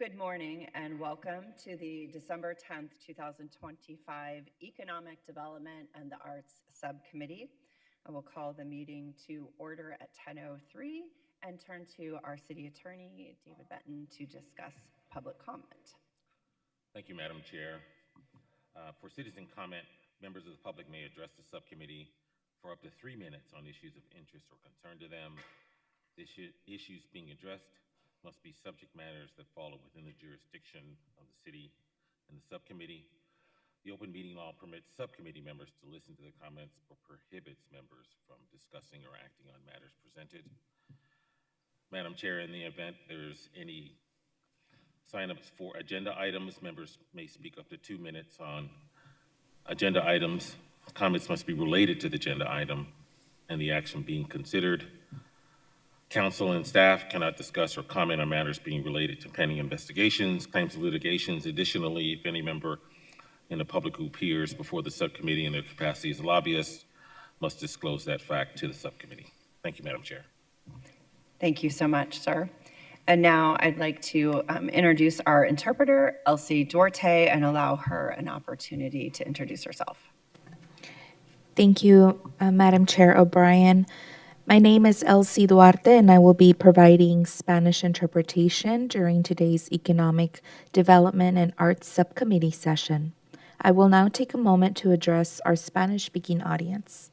Good morning and welcome to the December 10th, 2025 Economic Development and the Arts Subcommittee. I will call the meeting to order at 10:03 and turn to our City Attorney, David Benton, to discuss public comment. Thank you, Madam Chair. For citizen comment, members of the public may address the subcommittee for up to 3 minutes on issues of interest or concern to them. The issues being addressed must be subject matters that fall within the jurisdiction of the city and the subcommittee. The open meeting law permits subcommittee members to listen to the comments but prohibits members from discussing or acting on matters presented. Madam Chair, in the event there's any signups for agenda items, members may speak up to 2 minutes on agenda items. Comments must be related to the agenda item and the action being considered. Council and staff cannot discuss or comment on matters being related to pending investigations, claims of litigations. Additionally, if any member in the public who appears before the subcommittee in their capacity as a lobbyist must disclose that fact to the subcommittee. Thank you, Madam Chair. Thank you so much, sir. And now I'd like to introduce our interpreter, Elsie Duarte, and allow her an opportunity to introduce herself. Thank you, Madam Chair O'Brien. My name is Elsie Duarte, and I will be providing Spanish interpretation during today's Economic Development and Arts Subcommittee session. I will now take a moment to address our Spanish-speaking audience.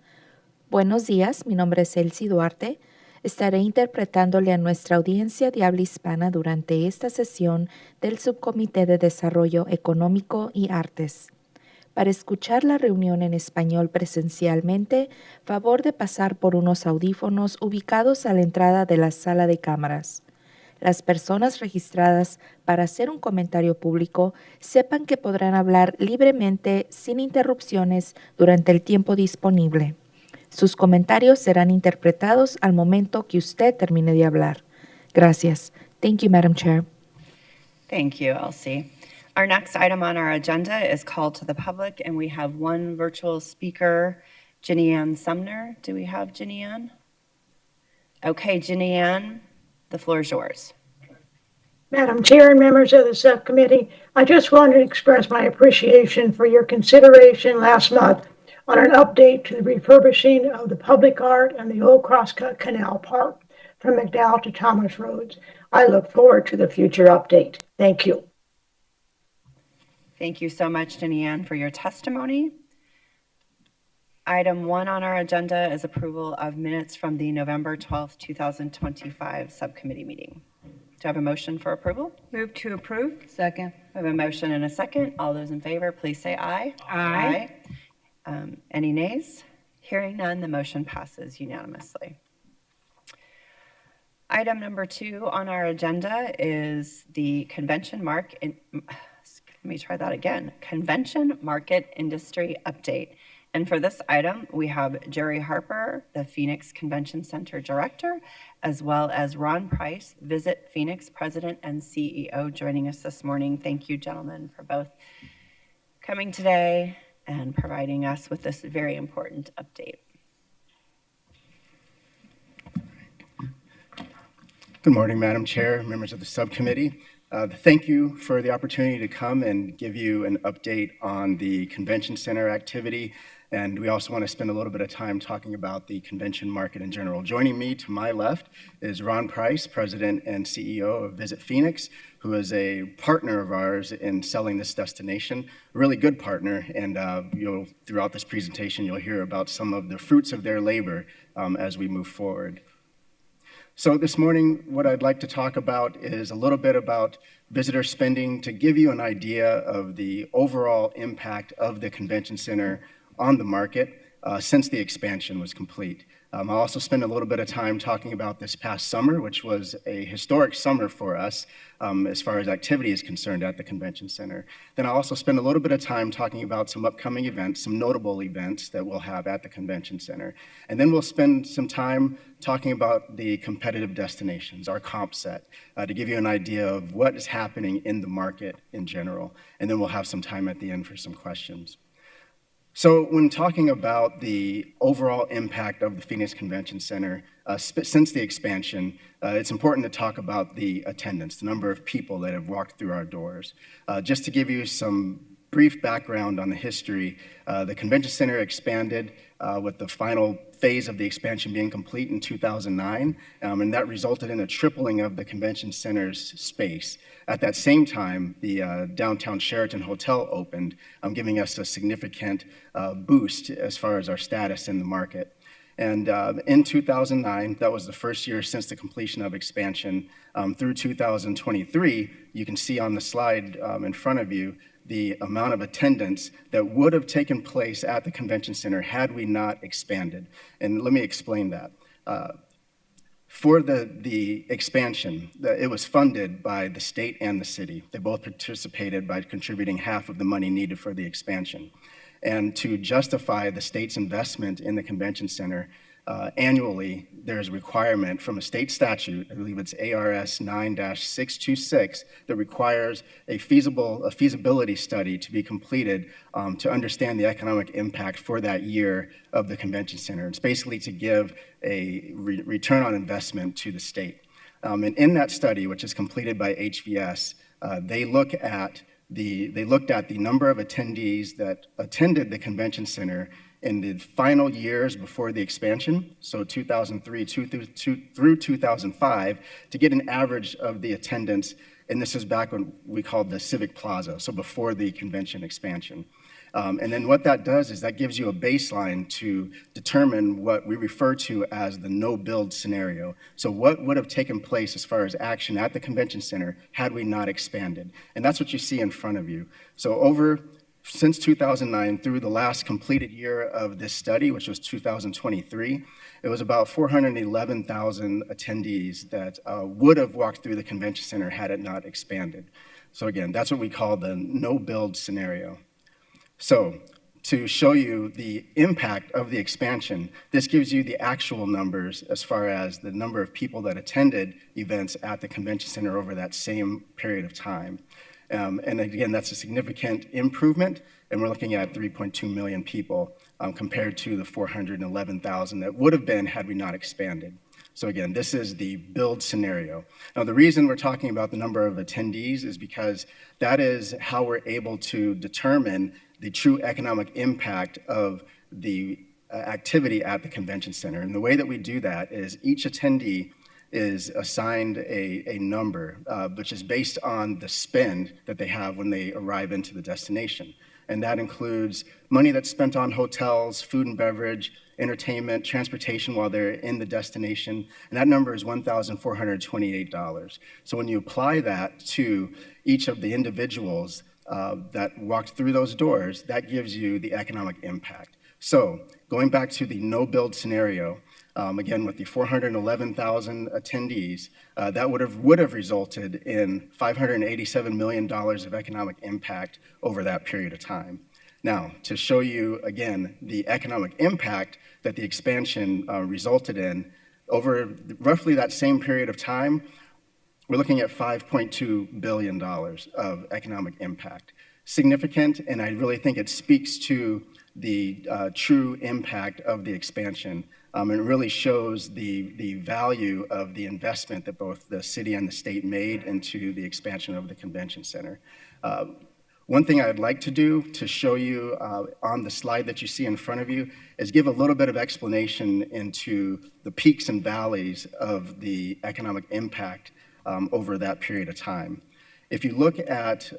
Buenos días, mi nombre es Elsie Duarte. Estaré interpretándole a nuestra audiencia de habla hispana durante esta sesión del Subcomité de Desarrollo Económico y Artes. Para escuchar la reunión en español presencialmente, favor de pasar por unos audífonos ubicados a la entrada de la sala de cámaras. Las personas registradas para hacer un comentario público sepan que podrán hablar libremente sin interrupciones durante el tiempo disponible. Sus comentarios serán interpretados al momento que usted termine de hablar. Gracias. Thank you, Madam Chair. Thank you, Elsie. Our next item on our agenda is called to the public, and we have one virtual speaker, Ginny Ann Sumner. Do we have Ginny Ann? Okay, Ginny Ann, the floor is yours. Madam Chair and members of the subcommittee, I just wanted to express my appreciation for your consideration last month on an update to the refurbishing of the public art and the old Crosscut Canal Park from McDowell to Thomas Roads. I look forward to the future update. Thank you. Thank you so much, Ginny Ann, for your testimony. Item 1 on our agenda is approval of minutes from the November 12th, 2025 subcommittee meeting. Do I have a motion for approval? Move to approve. Second. I have a motion and a second. All those in favor, please say aye. Aye. Any nays? Hearing none, the motion passes unanimously. Item number 2 on our agenda is the Convention Market Industry Update. And for this item, we have Jerry Harper, the Phoenix Convention Center Director, as well as Ron Price, Visit Phoenix President and CEO, joining us this morning. Thank you, gentlemen, for both coming today and providing us with this very important update. Good morning, Madam Chair, members of the subcommittee. Thank you for the opportunity to come and give you an update on the convention center activity. And we also want to spend a little bit of time talking about the convention market in general. Joining me to my left is Ron Price, President and CEO of Visit Phoenix, who is a partner of ours in selling this destination, a really good partner. And throughout this presentation, you'll hear about some of the fruits of their labor as we move forward. So this morning, what I'd like to talk about is a little bit about visitor spending to give you an idea of the overall impact of the convention center on the market since the expansion was complete. I'll also spend a little bit of time talking about this past summer, which was a historic summer for us as far as activity is concerned at the convention center. Then I'll also spend a little bit of time talking about some upcoming events, some notable events that we'll have at the convention center. And then we'll spend some time talking about the competitive destinations, our comp set, to give you an idea of what is happening in the market in general. And then we'll have some time at the end for some questions. So when talking about the overall impact of the Phoenix Convention Center, since the expansion, it's important to talk about the attendance, the number of people that have walked through our doors. Just to give you some brief background on the history, the convention center expanded with the final phase of the expansion being complete in 2009, and that resulted in a tripling of the convention center's space. At that same time, the downtown Sheraton Hotel opened, giving us a significant boost as far as our status in the market. And in 2009, that was the first year since the completion of expansion, through 2023, you can see on the slide in front of you the amount of attendance that would have taken place at the convention center had we not expanded. And let me explain that. For the expansion, it was funded by the state and the city. They both participated by contributing half of the money needed for the expansion. And to justify the state's investment in the convention center, annually, there's a requirement from a state statute, I believe it's ARS 9-626, that requires a feasibility study to be completed to understand the economic impact for that year of the convention center. It's basically to give a return on investment to the state. And in that study, which is completed by HVS, they looked at the number of attendees that attended the convention center in the final years before the expansion, so 2003 through 2005, to get an average of the attendance, and this is back when we called the Civic Plaza, so before the convention expansion. And then what that does is that gives you a baseline to determine what we refer to as the no-build scenario. So what would have taken place as far as action at the convention center had we not expanded? And that's what you see in front of you. So since 2009 through the last completed year of this study, which was 2023, it was about 411,000 attendees that would have walked through the convention center had it not expanded. So again, that's what we call the no-build scenario. So to show you the impact of the expansion, this gives you the actual numbers as far as the number of people that attended events at the convention center over that same period of time. And again, that's a significant improvement, and we're looking at 3.2 million people compared to the 411,000 that would have been had we not expanded. So again, this is the build scenario. Now, the reason we're talking about the number of attendees is because that is how we're able to determine the true economic impact of the activity at the convention center. And the way that we do that is each attendee is assigned a number, which is based on the spend that they have when they arrive into the destination. And that includes money that's spent on hotels, food and beverage, entertainment, transportation while they're in the destination, and that number is $1,428. So when you apply that to each of the individuals that walked through those doors, that gives you the economic impact. So going back to the no-build scenario, again, with the 411,000 attendees, that would have resulted in $587 million of economic impact over that period of time. Now, to show you, again, the economic impact that the expansion resulted in, over roughly that same period of time, we're looking at $5.2 billion of economic impact. Significant, and I really think it speaks to the true impact of the expansion. And it really shows the value of the investment that both the city and the state made into the expansion of the convention center. One thing I'd like to do to show you on the slide that you see in front of you is give a little bit of explanation into the peaks and valleys of the economic impact over that period of time. If you look at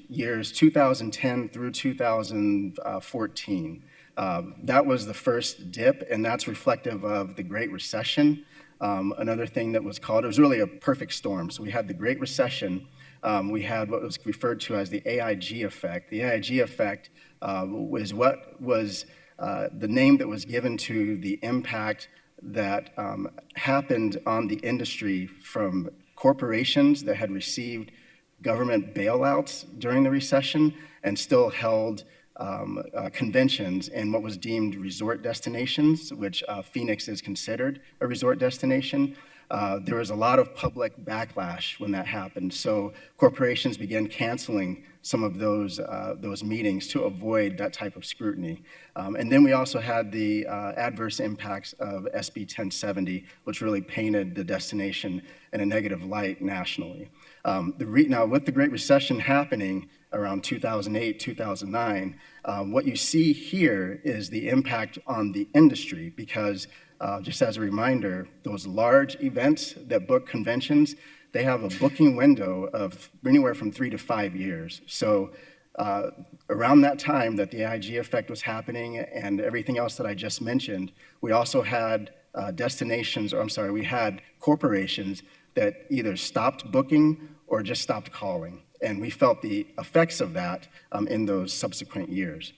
years 2010 through 2014, that was the first dip, and that's reflective of the Great Recession. Another thing that was called, it was really a perfect storm. So we had the Great Recession, we had what was referred to as the AIG effect. The AIG effect was what was the name that was given to the impact that happened on the industry from corporations that had received government bailouts during the recession and still held conventions in what was deemed resort destinations, which Phoenix is considered a resort destination. There was a lot of public backlash when that happened. So corporations began canceling some of those meetings to avoid that type of scrutiny. And then we also had the adverse impacts of SB 1070, which really painted the destination in a negative light nationally. Now, with the Great Recession happening around 2008, 2009, what you see here is the impact on the industry because just as a reminder, those large events that book conventions, they have a booking window of anywhere from 3 to 5 years. So around that time that the IG effect was happening and everything else that I just mentioned, we also had we had corporations that either stopped booking or just stopped calling. And we felt the effects of that in those subsequent years.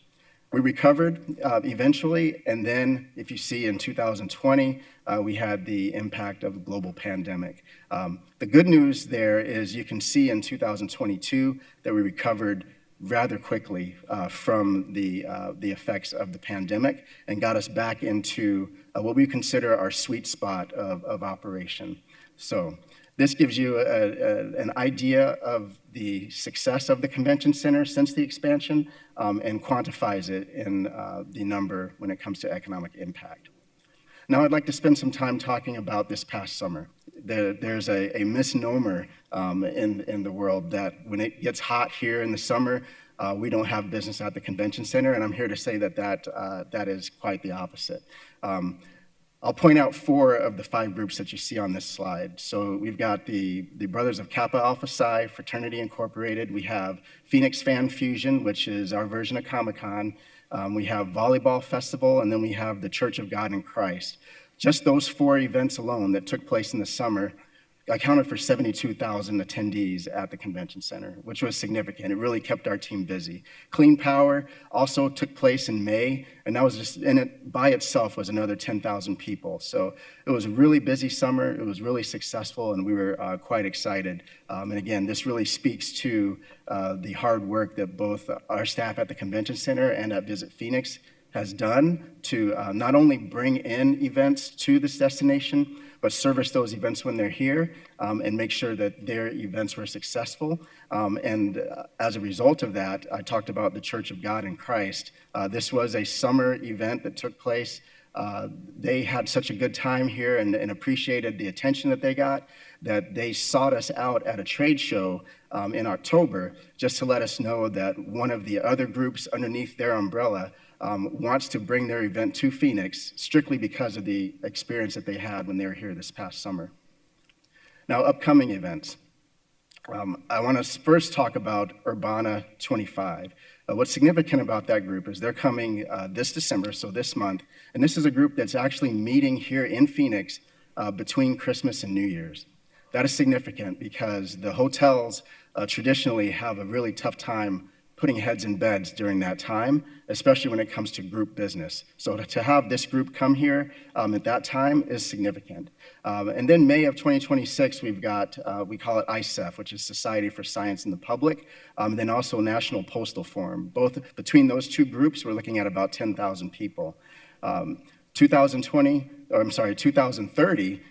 We recovered eventually, and then if you see in 2020, we had the impact of the global pandemic. The good news there is you can see in 2022 that we recovered rather quickly from the effects of the pandemic and got us back into what we consider our sweet spot of operation. So this gives you an idea of the success of the convention center since the expansion and quantifies it in the number when it comes to economic impact. Now I'd like to spend some time talking about this past summer. There's a misnomer in the world that when it gets hot here in the summer, we don't have business at the convention center, and I'm here to say that is quite the opposite. I'll point out 4 of the 5 groups that you see on this slide. So we've got the Brothers of Kappa Alpha Psi Fraternity Incorporated. We have Phoenix Fan Fusion, which is our version of Comic-Con. We have Volleyball Festival, and then we have the Church of God in Christ. Just those 4 events alone that took place in the summer accounted for 72,000 attendees at the convention center, which was significant. It really kept our team busy. Clean Power also took place in May, and that was just in it by itself was another 10,000 people. So it was a really busy summer. It was really successful, and we were quite excited. And again, this really speaks to the hard work that both our staff at the convention center and at Visit Phoenix has done to not only bring in events to this destination, but service those events when they're here and make sure that their events were successful. And as a result of that, I talked about the Church of God in Christ. This was a summer event that took place. They had such a good time here and appreciated the attention that they got that they sought us out at a trade show in October just to let us know that one of the other groups underneath their umbrella wants to bring their event to Phoenix strictly because of the experience that they had when they were here this past summer. Now, upcoming events. I want to first talk about Urbana 25. What's significant about that group is they're coming this December, so this month, and this is a group that's actually meeting here in Phoenix between Christmas and New Year's. That is significant because the hotels traditionally have a really tough time putting heads in beds during that time, especially when it comes to group business. So to have this group come here at that time is significant. And then May of 2026, we've got, we call it ISEF, which is Society for Science in the Public, and then also National Postal Forum. Both between those 2 groups, we're looking at about 10,000 people. 2030,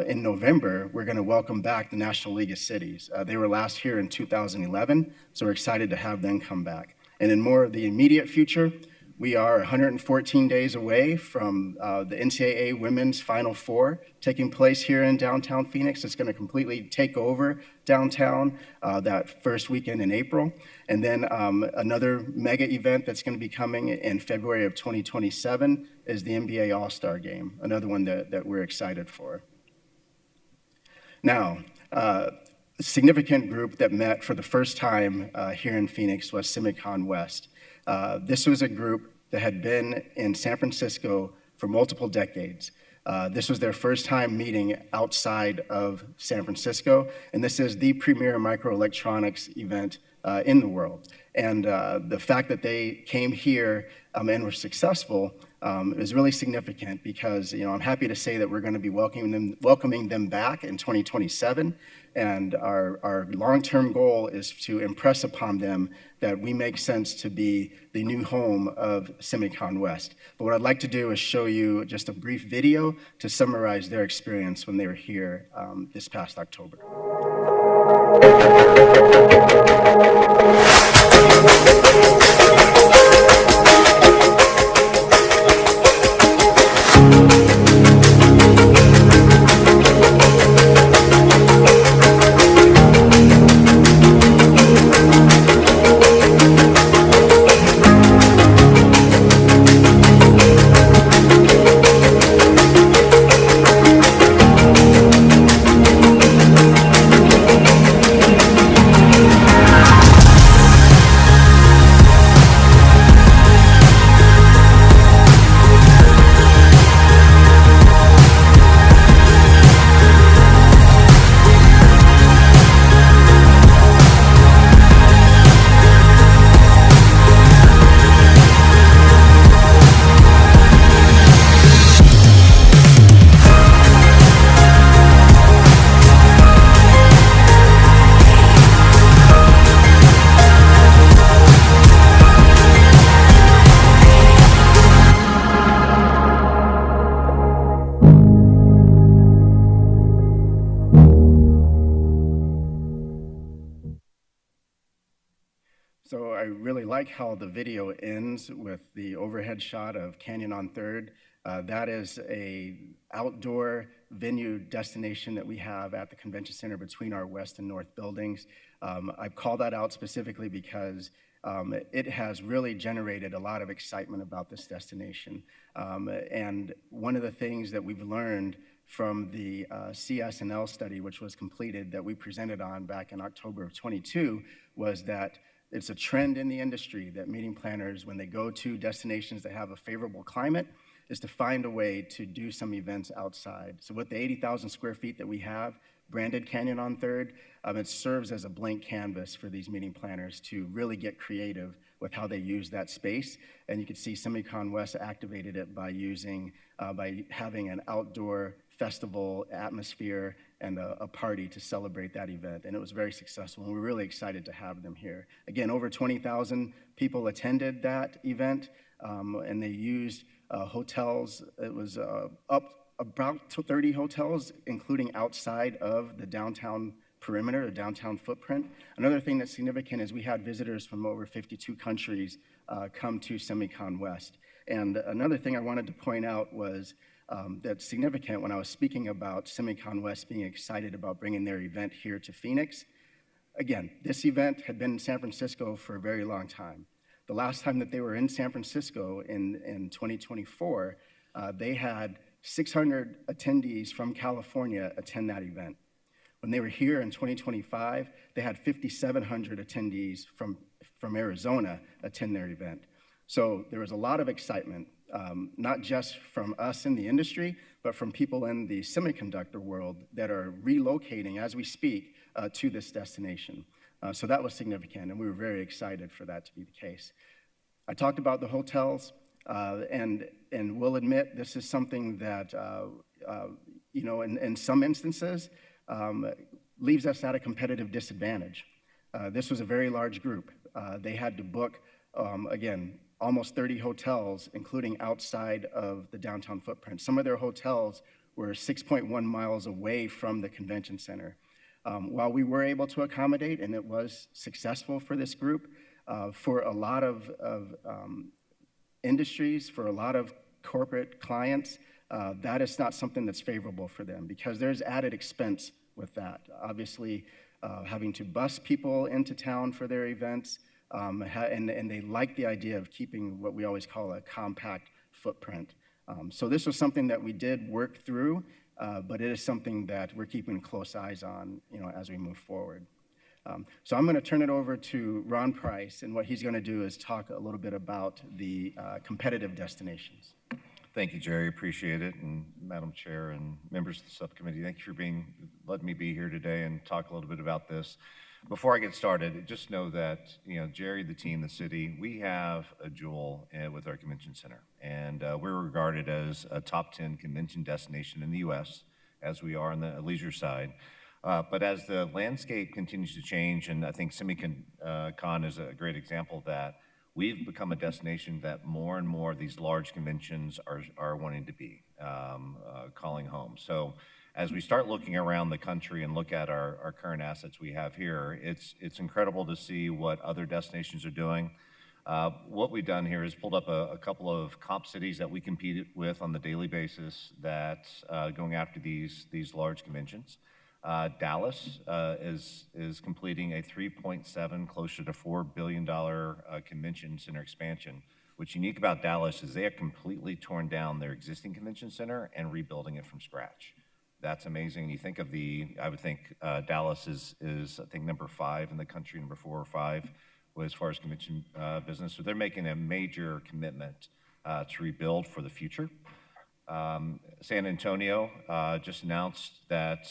in November, we're going to welcome back the National League of Cities. They were last here in 2011, so we're excited to have them come back. And in more of the immediate future, we are 114 days away from the NCAA Women's Final Four taking place here in downtown Phoenix. It's going to completely take over downtown that first weekend in April. And then another mega event that's going to be coming in February of 2027 is the NBA All-Star Game, another one that we're excited for. Now, a significant group that met for the first time here in Phoenix was CimicCon West. This was a group that had been in San Francisco for multiple decades. This was their first time meeting outside of San Francisco, and this is the premier microelectronics event in the world. And the fact that they came here and were successful is really significant because, I'm happy to say that we're going to be welcoming them back in 2027. And our long-term goal is to impress upon them that we make sense to be the new home of CimicCon West. But what I'd like to do is show you just a brief video to summarize their experience when they were here this past October. like how the video ends with the overhead shot of Canyon on Third. That is a outdoor venue destination that we have at the convention center between our west and north buildings. I call that out specifically because it has really generated a lot of excitement about this destination. And one of the things that we've learned from the CS&L study, which was completed, that we presented on back in October of 22, was that it's a trend in the industry that meeting planners, when they go to destinations that have a favorable climate, is to find a way to do some events outside. So with the 80,000 square feet that we have, branded Canyon on Third, it serves as a blank canvas for these meeting planners to really get creative with how they use that space. And you can see SemiCon West activated it by having an outdoor festival atmosphere and a party to celebrate that event. And it was very successful, and we're really excited to have them here. Again, over 20,000 people attended that event, and they used hotels. It was up about 30 hotels, including outside of the downtown perimeter, the downtown footprint. Another thing that's significant is we had visitors from over 52 countries come to SemiCon West. And another thing I wanted to point out was that's significant when I was speaking about SemiCon West being excited about bringing their event here to Phoenix. Again, this event had been in San Francisco for a very long time. The last time that they were in San Francisco in 2024, they had 600 attendees from California attend that event. When they were here in 2025, they had 5,700 attendees from Arizona attend their event. So there was a lot of excitement, not just from us in the industry, but from people in the semiconductor world that are relocating as we speak to this destination. So that was significant, and we were very excited for that to be the case. I talked about the hotels, and we'll admit this is something that, in some instances, leaves us at a competitive disadvantage. This was a very large group. They had to book, again, almost 30 hotels, including outside of the downtown footprint. Some of their hotels were 6.1 miles away from the convention center. While we were able to accommodate, and it was successful for this group, for a lot of industries, for a lot of corporate clients, that is not something that's favorable for them because there's added expense with that. Obviously, having to bus people into town for their events, and they like the idea of keeping what we always call a compact footprint. So this was something that we did work through, but it is something that we're keeping close eyes on, as we move forward. So I'm going to turn it over to Ron Price, and what he's going to do is talk a little bit about the competitive destinations. Thank you, Jerry. Appreciate it. And Madam Chair and members of the subcommittee, thank you for letting me be here today and talk a little bit about this. Before I get started, just know that, Jerry, the team, the city, we have a jewel with our convention center. And we're regarded as a top 10 convention destination in the U.S., as we are on the leisure side. But as the landscape continues to change, and I think SemiCon is a great example of that, we've become a destination that more and more of these large conventions are wanting to be, calling home. So as we start looking around the country and look at our current assets we have here, it's incredible to see what other destinations are doing. What we've done here is pulled up a couple of comp cities that we compete with on the daily basis that going after these large conventions. Dallas is completing a $3.7, closer to $4 billion convention center expansion. What's unique about Dallas is they have completely torn down their existing convention center and rebuilding it from scratch. That's amazing. You think of I would think Dallas is I think number 5 in the country, number 4 or 5 as far as convention business. So they're making a major commitment to rebuild for the future. San Antonio just announced that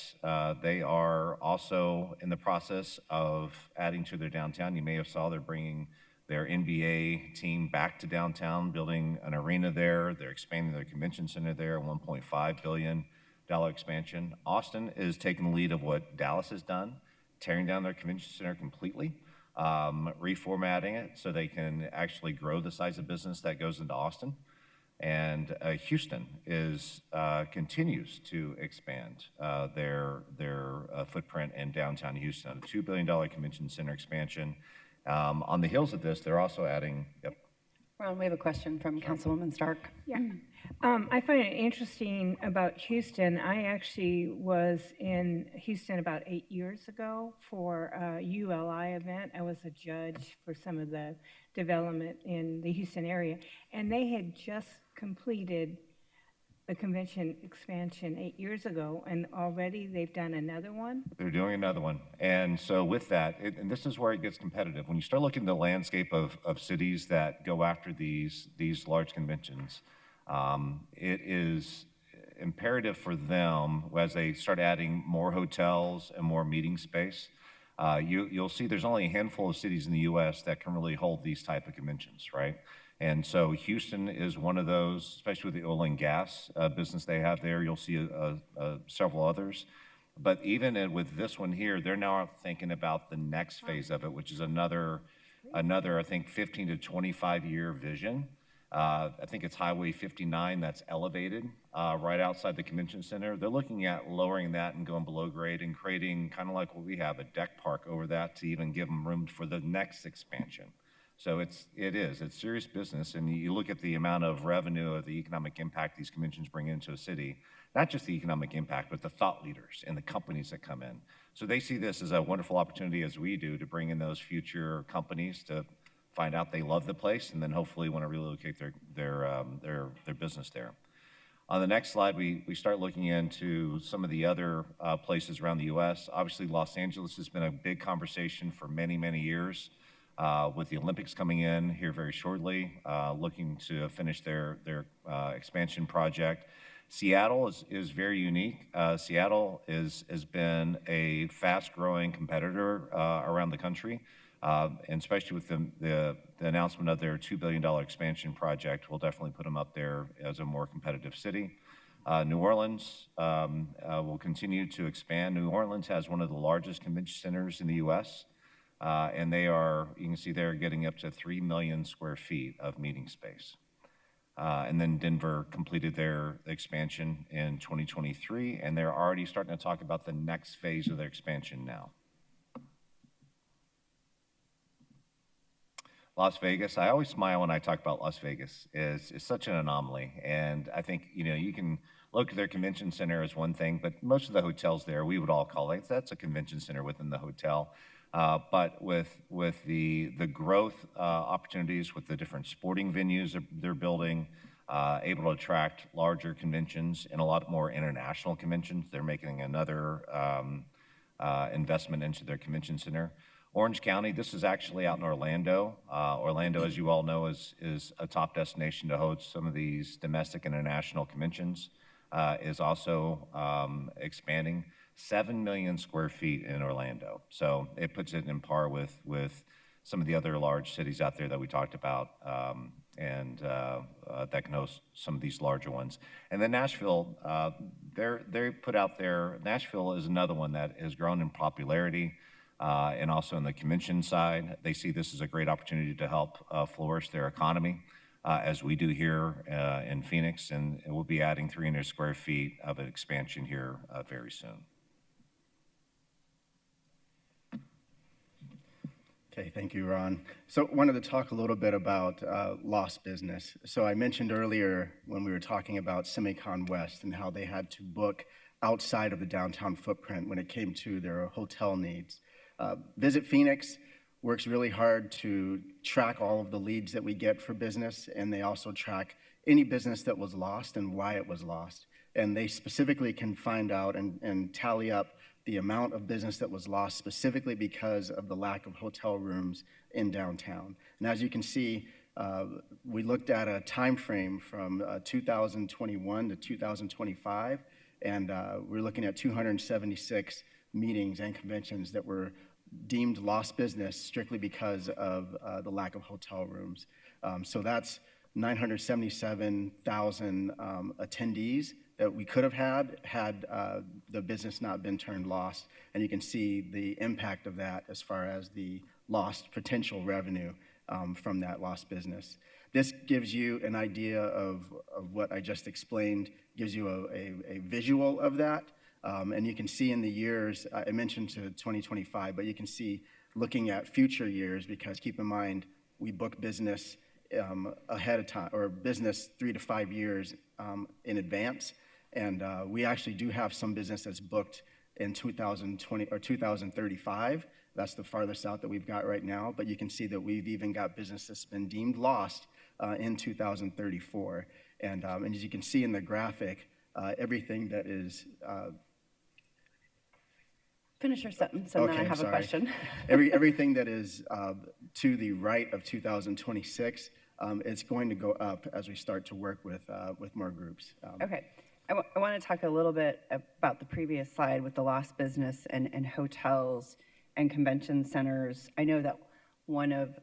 they are also in the process of adding to their downtown. You may have saw they're bringing their NBA team back to downtown, building an arena there. They're expanding their convention center there, $1.5 billion expansion. Austin is taking the lead of what Dallas has done, tearing down their convention center completely, reformatting it so they can actually grow the size of business that goes into Austin. And Houston continues to expand their footprint in downtown Houston, a $2 billion convention center expansion. On the heels of this, they're also adding, yep. Ron, we have a question from Councilwoman Stark. Yeah. I find it interesting about Houston. I actually was in Houston about 8 years ago for a ULI event. I was a judge for some of the development in the Houston area, and they had just completed the convention expansion 8 years ago, and already they've done another one. They're doing another one. And so with that, and this is where it gets competitive. When you start looking at the landscape of cities that go after these large conventions, it is imperative for them as they start adding more hotels and more meeting space. You'll see there's only a handful of cities in the U.S. that can really hold these type of conventions, right? And so Houston is one of those, especially with the oil and gas business they have there. You'll see several others. But even with this one here, they're now thinking about the next phase of it, which is another I think, 15 to 25-year vision. I think it's Highway 59 that's elevated right outside the convention center. They're looking at lowering that and going below grade and creating kind of like what we have, a deck park over that to even give them room for the next expansion. So it's serious business, and you look at the amount of revenue of the economic impact these conventions bring into a city, not just the economic impact, but the thought leaders and the companies that come in. So they see this as a wonderful opportunity, as we do, to bring in those future companies to find out they love the place and then hopefully want to relocate their business there. On the next slide, we start looking into some of the other places around the U.S. Obviously, Los Angeles has been a big conversation for many, many years. With the Olympics coming in here very shortly, looking to finish their expansion project. Seattle is very unique. Seattle has been a fast-growing competitor around the country, and especially with the announcement of their $2 billion expansion project, will definitely put them up there as a more competitive city. New Orleans will continue to expand. New Orleans has one of the largest convention centers in the U.S., and you can see they're getting up to 3 million square feet of meeting space. And then Denver completed their expansion in 2023, and they're already starting to talk about the next phase of their expansion now. Las Vegas, I always smile when I talk about Las Vegas. It's such an anomaly, and I think you can look at their convention center as one thing, but most of the hotels there, we would all call it, that's a convention center within the hotel. But with the growth opportunities, with the different sporting venues they're building, able to attract larger conventions and a lot more international conventions, they're making another investment into their convention center. Orange County, this is actually out in Orlando. Orlando, as you all know, is a top destination to host some of these domestic and international conventions. Is also expanding 7 million square feet in Orlando. So it puts it in par with some of the other large cities out there that we talked about, and that can host some of these larger ones. And then Nashville, they put out there, Nashville is another one that has grown in popularity, and also in the convention side. They see this as a great opportunity to help flourish their economy, as we do here in Phoenix, and we'll be adding 300 square feet of an expansion here very soon. Okay, thank you, Ron. So wanted to talk a little bit about lost business. So I mentioned earlier when we were talking about Semicon West and how they had to book outside of the downtown footprint when it came to their hotel needs. Visit Phoenix works really hard to track all of the leads that we get for business, and they also track any business that was lost and why it was lost. And they specifically can find out and tally up the amount of business that was lost specifically because of the lack of hotel rooms in downtown. And as you can see, we looked at a time frame from 2021 to 2025, and we're looking at 276 meetings and conventions that were deemed lost business strictly because of the lack of hotel rooms. So that's 977,000 attendees that we could have had the business not been turned lost. And you can see the impact of that as far as the lost potential revenue from that lost business. This gives you an idea of what I just explained, gives you a visual of that. And you can see in the years, I mentioned to 2025, but you can see looking at future years, because keep in mind, we book business ahead of time, or business 3 to 5 years in advance. And we actually do have some business that's booked in 2020 or 2035. That's the farthest out that we've got right now. But you can see that we've even got business that's been deemed lost in 2034. And as you can see in the graphic, everything that is Finish your sentence, and then I have a question. Everything that is to the right of 2026, it's going to go up as we start to work with more groups. Okay. I want to talk a little bit about the previous slide with the lost business and hotels and convention centers. I know that one of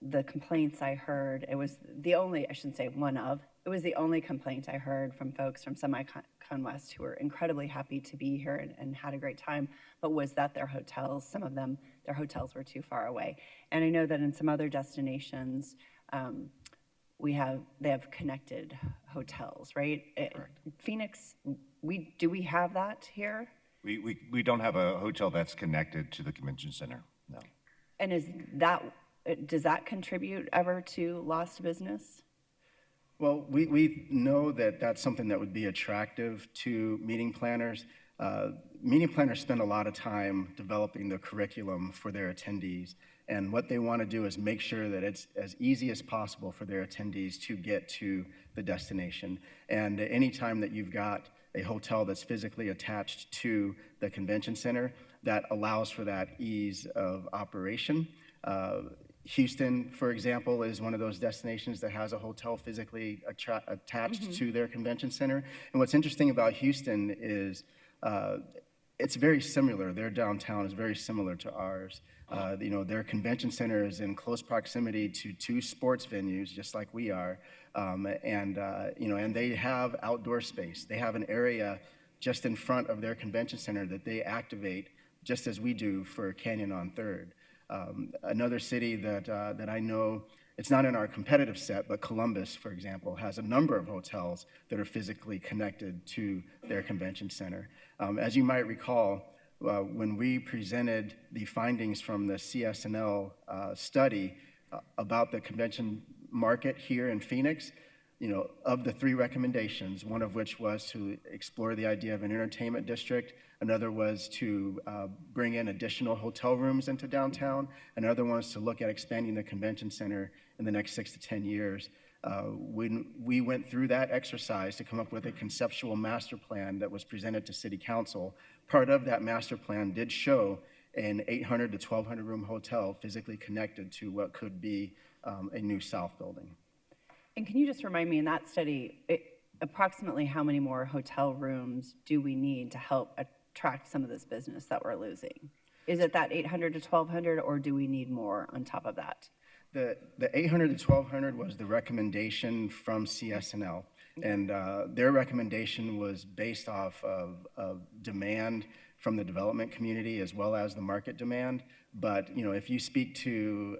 the complaints I heard, it was the only, I shouldn't say one of, it was the only complaint I heard from folks from Semicon West who were incredibly happy to be here and had a great time, but was that their hotels, some of them, their hotels were too far away. And I know that in some other destinations, they have connected hotels, right? Phoenix, do we have that here? We don't have a hotel that's connected to the convention center, no. And does that contribute ever to lost business? Well, we know that that's something that would be attractive to meeting planners. Meeting planners spend a lot of time developing the curriculum for their attendees. And what they want to do is make sure that it's as easy as possible for their attendees to get to the destination. And anytime that you've got a hotel that's physically attached to the convention center, that allows for that ease of operation. Houston, for example, is one of those destinations that has a hotel physically attached to their convention center. And what's interesting about Houston is it's very similar. Their downtown is very similar to ours. Their convention center is in close proximity to 2 sports venues, just like we are. And they have outdoor space. They have an area just in front of their convention center that they activate just as we do for Canyon on 3rd. Another city that I know, it's not in our competitive set, but Columbus, for example, has a number of hotels that are physically connected to their convention center. As you might recall, when we presented the findings from the CSNL study about the convention market here in Phoenix, of the 3 recommendations, one of which was to explore the idea of an entertainment district, another was to bring in additional hotel rooms into downtown, another one was to look at expanding the convention center in the next 6 to 10 years. When we went through that exercise to come up with a conceptual master plan that was presented to City Council, part of that master plan did show an 800 to 1,200 room hotel physically connected to what could be a new South building. And can you just remind me, in that study, approximately how many more hotel rooms do we need to help attract some of this business that we're losing? Is it that 800 to 1,200, or do we need more on top of that? The 800 to 1,200 was the recommendation from CSNL, and their recommendation was based off of demand from the development community as well as the market demand. But if you speak to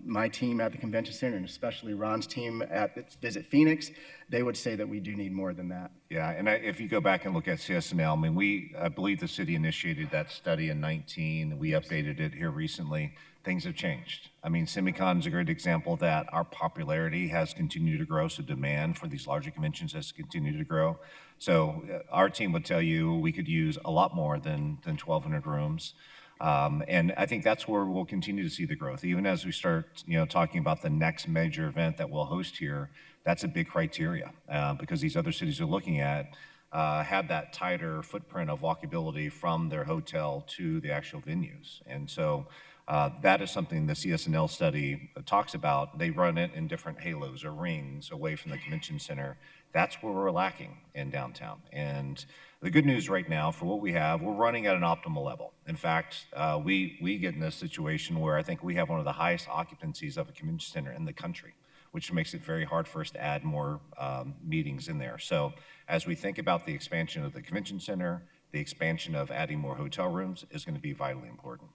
my team at the convention center, and especially Ron's team at Visit Phoenix, they would say that we do need more than that. Yeah, and if you go back and look at CSNL, I believe the city initiated that study in 2019. We updated it here recently. Things have changed. Semicon is a great example of that. Our popularity has continued to grow, so demand for these larger conventions has continued to grow. So our team would tell you we could use a lot more than 1,200 rooms. And I think that's where we'll continue to see the growth. Even as we start, talking about the next major event that we'll host here, that's a big criteria because these other cities are looking at have that tighter footprint of walkability from their hotel to the actual venues. And so that is something the CSNL study talks about. They run it in different halos or rings away from the convention center. That's where we're lacking in downtown. And the good news right now for what we have, we're running at an optimal level. In fact, we get in a situation where I think we have one of the highest occupancies of a convention center in the country, which makes it very hard for us to add more meetings in there. So as we think about the expansion of the convention center, the expansion of adding more hotel rooms is going to be vitally important.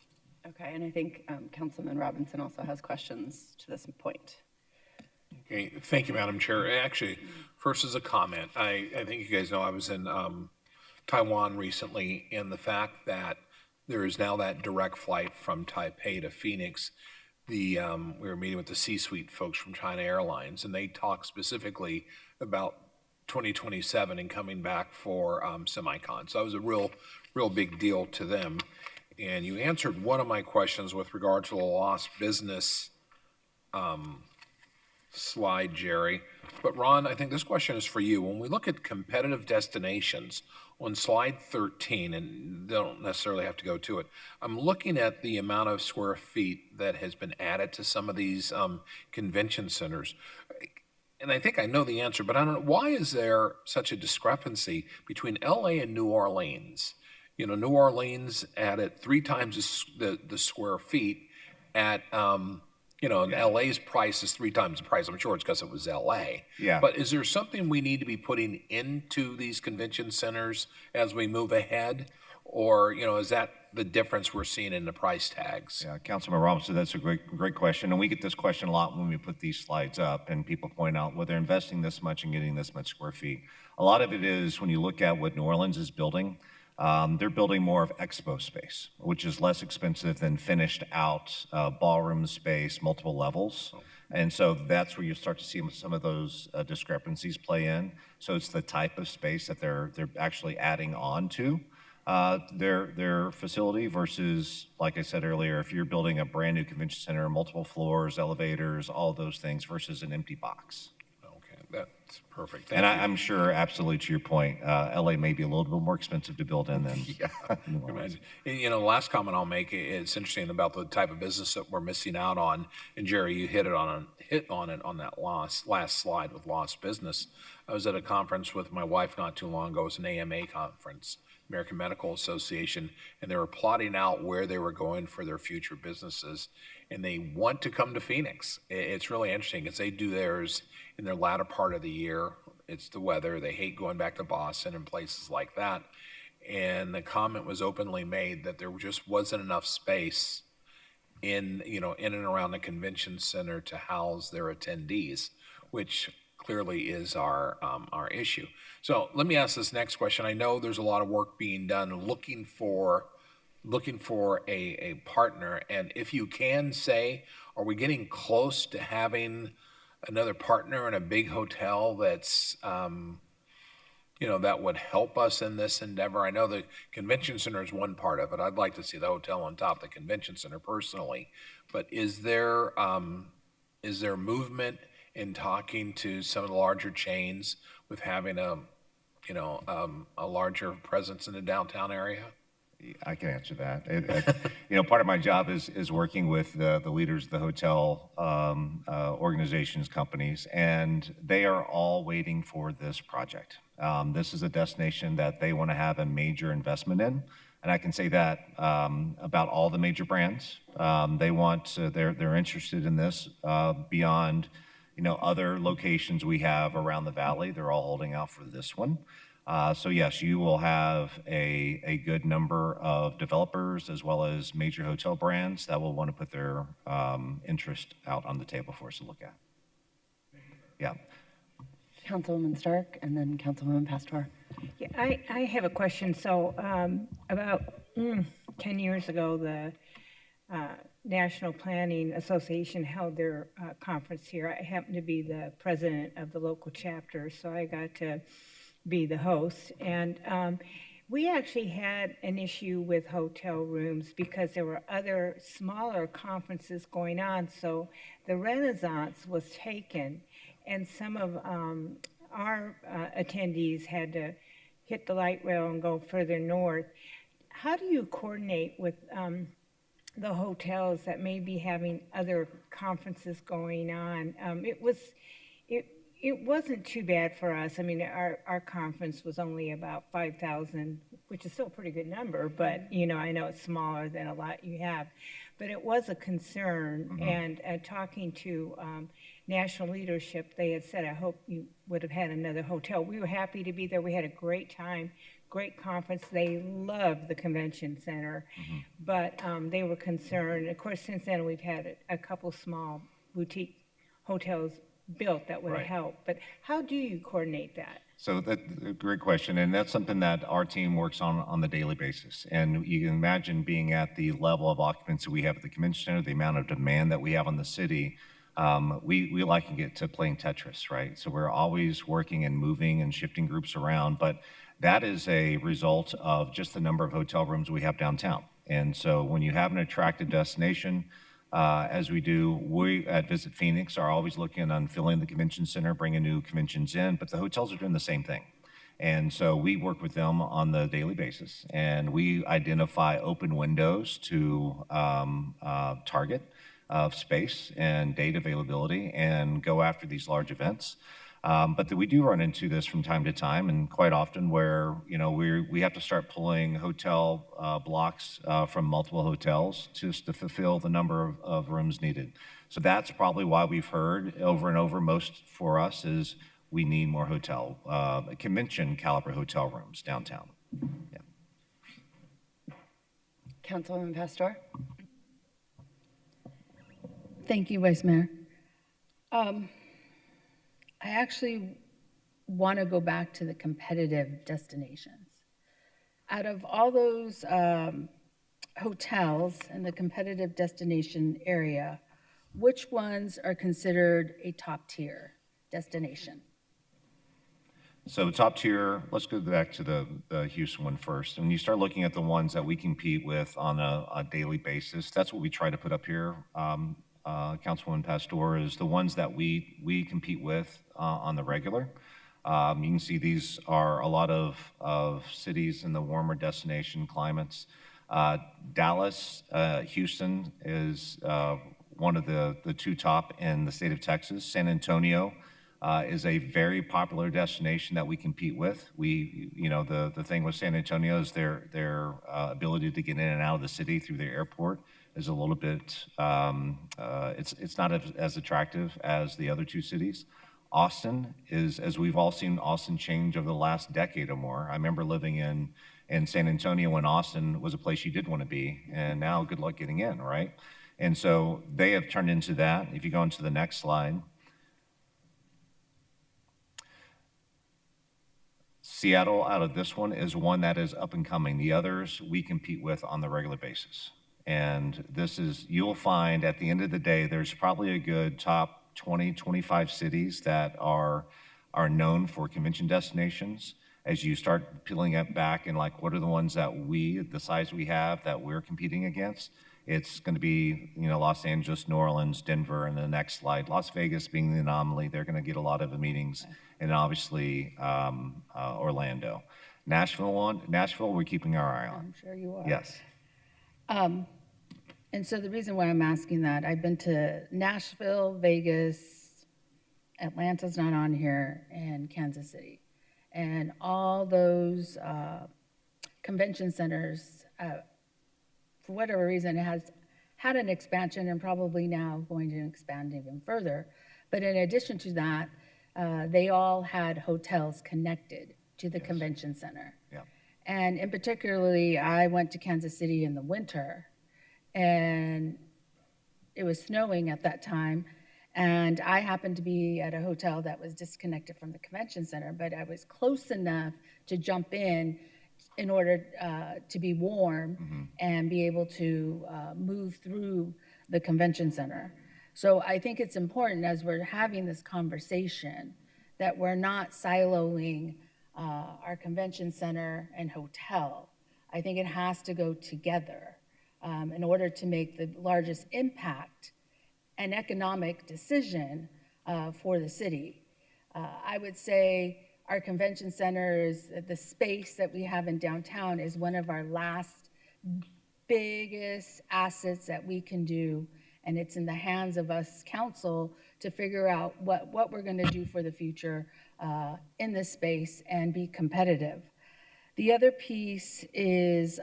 Okay, and I think Councilman Robinson also has questions to this point. Okay, thank you, Madam Chair. Actually, first as a comment, I think you guys know I was in Taiwan recently, and the fact that there is now that direct flight from Taipei to Phoenix. We were meeting with the C-suite folks from China Airlines, and they talked specifically about 2027 and coming back for SemiCon. So that was a real big deal to them. And you answered one of my questions with regard to the lost business slide, Jerry. But Ron, I think this question is for you. When we look at competitive destinations on slide 13, and they don't necessarily have to go to it, I'm looking at the amount of square feet that has been added to some of these convention centers. And I think I know the answer, but I don't know, why is there such a discrepancy between LA and New Orleans? You know, New Orleans added 3 times the square feet at, you know, and LA's price is 3 times the price. I'm sure it's because it was LA. Yeah. But is there something we need to be putting into these convention centers as we move ahead? Or, you know, is that the difference we're seeing in the price tags? Yeah, Councilman Robinson, that's a great question. And we get this question a lot when we put these slides up and people point out, well, they're investing this much and getting this much square feet. A lot of it is when you look at what New Orleans is building, they're building more of expo space, which is less expensive than finished out ballroom space, multiple levels. And so that's where you start to see some of those discrepancies play in. So it's the type of space that they're actually adding on to their facility versus, like I said earlier, if you're building a brand new convention center, multiple floors, elevators, all those things versus an empty box. Okay, that's perfect. And I'm sure, absolutely to your point, LA may be a little bit more expensive to build in than New Orleans. And, you know, the last comment I'll make is interesting about the type of business that we're missing out on. And Jerry, you hit on it on that last slide with lost business. I was at a conference with my wife not too long ago. It was an AMA conference, American Medical Association, and they were plotting out where they were going for their future businesses. And they want to come to Phoenix. It's really interesting because they do theirs in their latter part of the year. It's the weather. They hate going back to Boston and places like that. And the comment was openly made that there just wasn't enough space in and around the convention center to house their attendees, which clearly is our issue. So let me ask this next question. I know there's a lot of work being done looking for a partner, and if you can say, are we getting close to having another partner in a big hotel that's that would help us in this endeavor? I know the convention center is one part of it. I'd like to see the hotel on top of the convention center personally, but is there movement in talking to some of the larger chains with having a larger presence in the downtown area? I can answer that. Part of my job is working with the leaders of the hotel organizations, companies, and they are all waiting for this project. This is a destination that they want to have a major investment in, and I can say that about all the major brands. They're interested in this beyond other locations we have around the valley. They're all holding out for this one. So yes, you will have a good number of developers as well as major hotel brands that will want to put their interest out on the table for us to look at. Yeah. Councilwoman Stark and then Councilwoman Pastor. Yeah, I have a question. So about 10 years ago, the National Planning Association held their conference here. I happened to be the president of the local chapter, so I got to be the host. And we actually had an issue with hotel rooms because there were other smaller conferences going on. So the Renaissance was taken, and some of our attendees had to hit the light rail and go further north. How do you coordinate with the hotels that may be having other conferences going on? It wasn't too bad for us. I mean, our conference was only about 5,000, which is still a pretty good number, but I know it's smaller than a lot you have. But it was a concern, and talking to national leadership, they had said, I hope you would have had another hotel. We were happy to be there. We had a great time, great conference. They loved the convention center, but they were concerned. Of course, since then, we've had a couple small boutique hotels built that would have Right. helped. But how do you coordinate that? So that's a great question, and that's something that our team works on the daily basis. And you can imagine being at the level of occupancy we have at the convention center, the amount of demand that we have on the city. We like to get to playing Tetris, right? So we're always working and moving and shifting groups around, but that is a result of just the number of hotel rooms we have downtown. And so when you have an attractive destination, as we do, we at Visit Phoenix are always looking on filling the convention center, bringing new conventions in, but the hotels are doing the same thing. And so we work with them on the daily basis, and we identify open windows to target of space and date availability and go after these large events. But we do run into this from time to time, and quite often where we have to start pulling hotel blocks from multiple hotels just to fulfill the number of rooms needed. So that's probably why we've heard over and over most for us is we need more convention caliber hotel rooms downtown. Yeah. Councilwoman Pastor? Thank you, Vice Mayor. I actually want to go back to the competitive destinations. Out of all those hotels in the competitive destination area, which ones are considered a top tier destination? So top tier, let's go back to the Houston one first. When you start looking at the ones that we compete with on a daily basis, that's what we try to put up here. Councilwoman Pastor, is the ones that we compete with on the regular. You can see these are a lot of cities in the warmer destination climates. Dallas, Houston is one of the two top in the state of Texas. San Antonio is a very popular destination that we compete with. The thing with San Antonio is their ability to get in and out of the city through their airport is a little bit, it's not as attractive as the other two cities. Austin is, as we've all seen Austin change over the last decade or more. I remember living in San Antonio when Austin was a place you did want to be, and now good luck getting in, right? And so they have turned into that. If you go into the next slide. Seattle, out of this one, is one that is up and coming. The others we compete with on the regular basis. And you'll find at the end of the day, there's probably a good top 20, 25 cities that are known for convention destinations. As you start peeling it back and like, what are the ones that the size we have that we're competing against? It's going to be, Los Angeles, New Orleans, Denver, and the next slide. Las Vegas being the anomaly, they're going to get a lot of the meetings, and obviously Orlando. Nashville, we're keeping our eye on. I'm sure you are. Yes. And so the reason why I'm asking that, I've been to Nashville, Vegas, Atlanta's not on here, and Kansas City. And all those convention centers, for whatever reason, has had an expansion and probably now going to expand even further. But in addition to that, they all had hotels connected to the convention center. Yeah. And in particularly, I went to Kansas City in the winter, and it was snowing at that time. And I happened to be at a hotel that was disconnected from the convention center, but I was close enough to jump in order to be warm and be able to move through the convention center. So I think it's important as we're having this conversation that we're not siloing our convention center and hotel. I think it has to go together in order to make the largest impact and economic decision for the city. I would say our convention center is the space that we have in downtown is one of our last biggest assets that we can do. And it's in the hands of us council to figure out what we're going to do for the future in this space and be competitive. The other piece is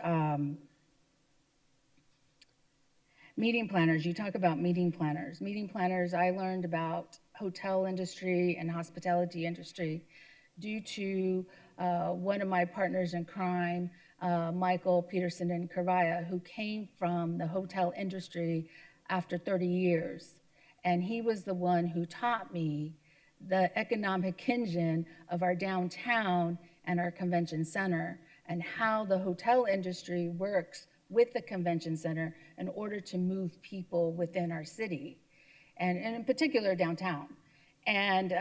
meeting planners. You talk about meeting planners. Meeting planners, I learned about hotel industry and hospitality industry due to one of my partners in crime, Michael Peterson and Carvaya, who came from the hotel industry after 30 years. And he was the one who taught me the economic engine of our downtown and our convention center, and how the hotel industry works with the convention center in order to move people within our city, and in particular downtown. And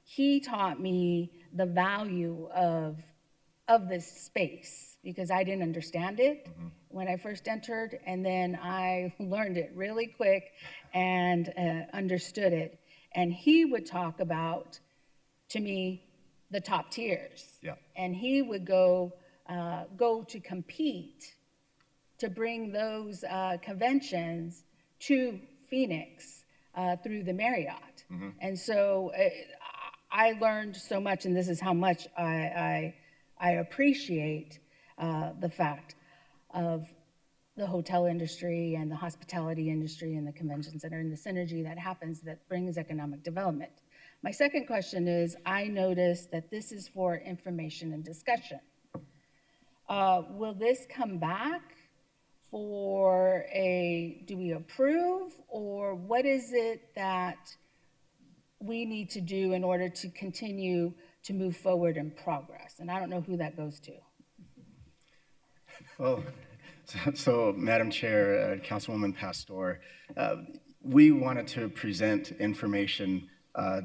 he taught me the value of this space, because I didn't understand it when I first entered, and then I learned it really quick and understood it. And he would talk about, to me, the top tiers. Yeah. And he would go to compete to bring those conventions to Phoenix through the Marriott. And so I learned so much, and this is how much I appreciate the fact of the hotel industry and the hospitality industry and the convention center and the synergy that happens that brings economic development. My second question is, I noticed that this is for information and discussion. Will this come back for do we approve, or what is it that we need to do in order to continue to move forward in progress? And I don't know who that goes to. Well, so Madam Chair, Councilwoman Pastor, we wanted to present information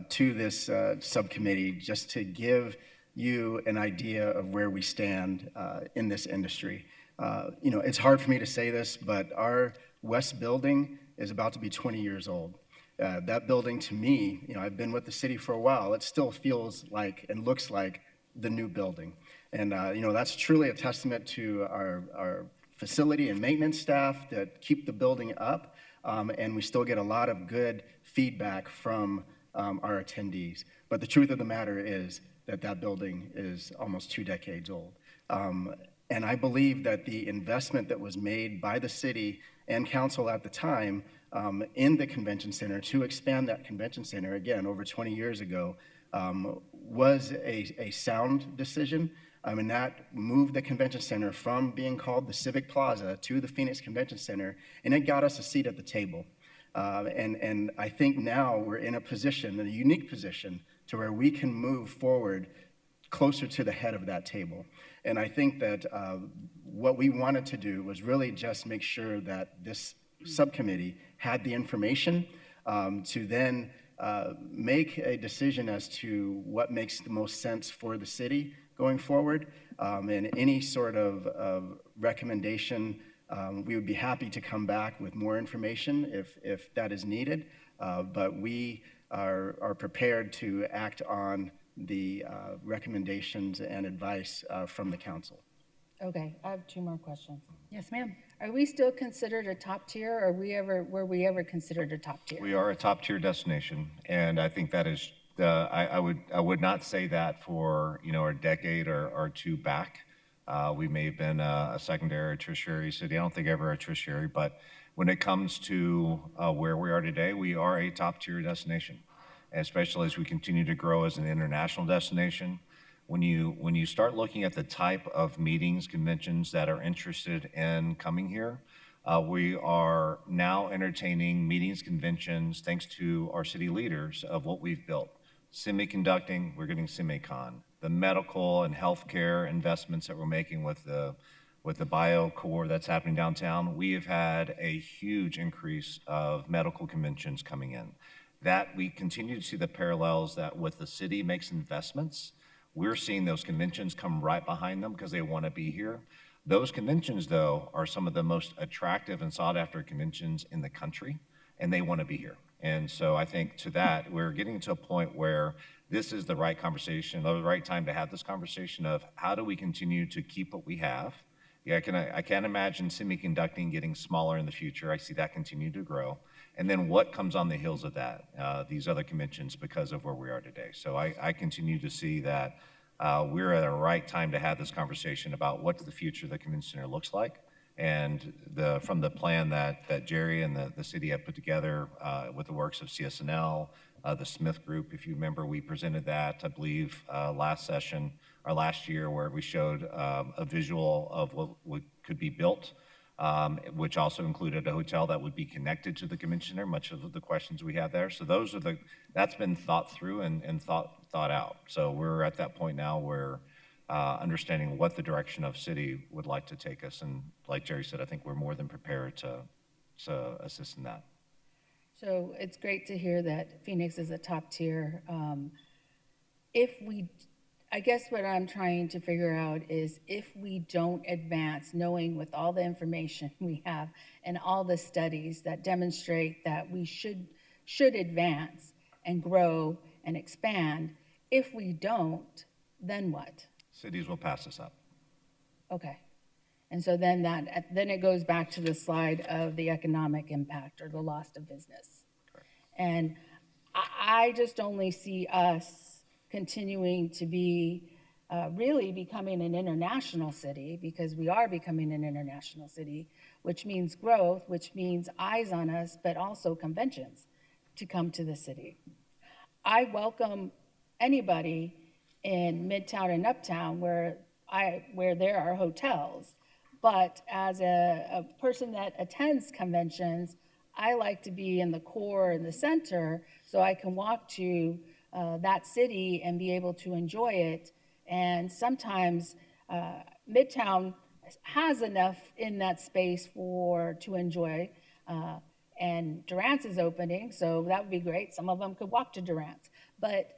to this subcommittee just to give you an idea of where we stand in this industry. It's hard for me to say this, but our West building is about to be 20 years old. That building, to me, I've been with the city for a while, it still feels like and looks like the new building. And, that's truly a testament to our facility and maintenance staff that keep the building up, and we still get a lot of good feedback from our attendees. But the truth of the matter is that building is almost 2 decades old. And I believe that the investment that was made by the city and council at the time in the convention center to expand that convention center, again, over 20 years ago, was a sound decision. And that moved the convention center from being called the Civic Plaza to the Phoenix Convention Center, and it got us a seat at the table. And I think now we're in a unique position, to where we can move forward closer to the head of that table. And I think that what we wanted to do was really just make sure that this subcommittee had the information to then make a decision as to what makes the most sense for the city going forward. And any sort of recommendation, we would be happy to come back with more information if that is needed. But we are prepared to act on the recommendations and advice from the council. Okay, I have 2 more questions. Yes, ma'am. Are we still considered a top tier, or were we ever considered a top tier? We are a top tier destination, and I think that is I would not say that for a decade or 2 back. We may have been a secondary or tertiary city. I don't think ever a tertiary, but when it comes to where we are today, we are a top tier destination, especially as we continue to grow as an international destination. When you start looking at the type of meetings, conventions that are interested in coming here, we are now entertaining meetings, conventions, thanks to our city leaders, of what we've built. Semiconducting, we're getting SemiCon. The medical and healthcare investments that we're making with the BioCore that's happening downtown, we have had a huge increase of medical conventions coming in. That we continue to see the parallels that with the city makes investments, we're seeing those conventions come right behind them because they want to be here. Those conventions, though, are some of the most attractive and sought-after conventions in the country, and they want to be here. And so I think to that, we're getting to a point where this is the right conversation, the right time to have this conversation of how do we continue to keep what we have. Yeah, I can't imagine semiconducting getting smaller in the future. I see that continue to grow. And then what comes on the heels of that, these other conventions, because of where we are today. So I continue to see that we're at a right time to have this conversation about what the future of the convention center looks like. And from the plan that Jerry and the city have put together with the works of CSNL, the Smith Group, if you remember, we presented that, I believe, last session or last year, where we showed a visual of what could be built. which also included a hotel that would be connected to the convention center, much of the questions we have there. So those are that's been thought through and thought out. So we're at that point now where understanding what the direction of city would like to take us. And like Jerry said, I think we're more than prepared to assist in that. So it's great to hear that Phoenix is a top tier. I guess what I'm trying to figure out is if we don't advance, knowing with all the information we have and all the studies that demonstrate that we should advance and grow and expand, if we don't, then what? Cities will pass us up. Okay. And so then it goes back to the slide of the economic impact or the loss of business. Correct. And I just only see us continuing to be really becoming an international city, because we are becoming an international city, which means growth, which means eyes on us, but also conventions to come to the city. I welcome anybody in Midtown and Uptown where there are hotels. But as a person that attends conventions, I like to be in the core and the center so I can walk to that city and be able to enjoy it. And sometimes Midtown has enough in that space to enjoy. And Durant's is opening, so that would be great. Some of them could walk to Durant's. But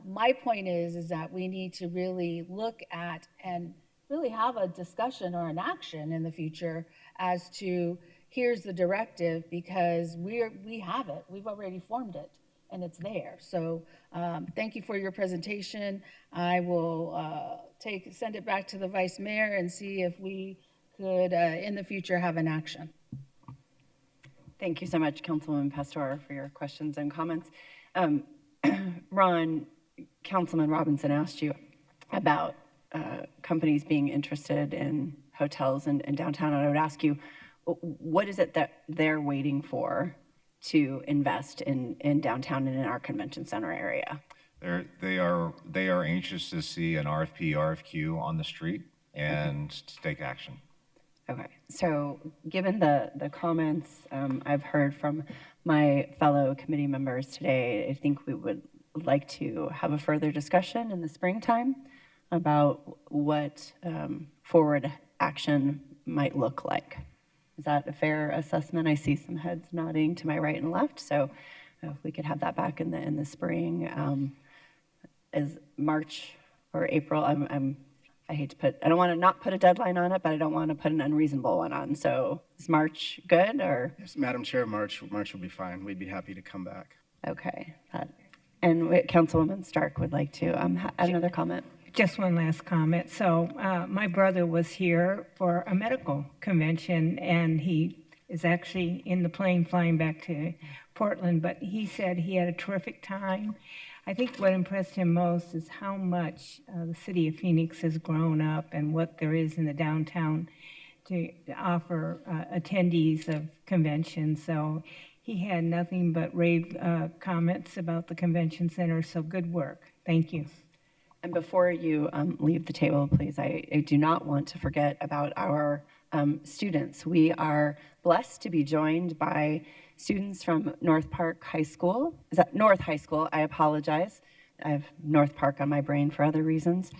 my point is that we need to really look at and really have a discussion or an action in the future as to here's the directive, because we have it. We've already formed it, and it's there. So thank you for your presentation. I will send it back to the Vice Mayor and see if we could, in the future, have an action. Thank you so much, Councilwoman Pastor, for your questions and comments. Ron, Councilman Robinson asked you about companies being interested in hotels in downtown, and I would ask you, what is it that they're waiting for to invest in downtown and in our convention center area? They are anxious to see an RFP, RFQ on the street and to take action. Okay, so given the comments I've heard from my fellow committee members today, I think we would like to have a further discussion in the springtime about what forward action might look like. Is that a fair assessment? I see some heads nodding to my right and left, so if we could have that back in the spring. Is March or April? I hate to I don't want to not put a deadline on it, but I don't want to put an unreasonable one on. So is March good, or? Yes, Madam Chair, March will be fine. We'd be happy to come back. Okay. And Councilwoman Stark would like to add another comment. Just one last comment. So my brother was here for a medical convention, and he is actually in the plane flying back to Portland, but he said he had a terrific time. I think what impressed him most is how much the city of Phoenix has grown up and what there is in the downtown to offer attendees of conventions. So he had nothing but rave comments about the convention center, so good work. Thank you. And before you leave the table, please, I do not want to forget about our students. We are blessed to be joined by students from North Park High School. Is that North High School? I apologize. I have North Park on my brain for other reasons.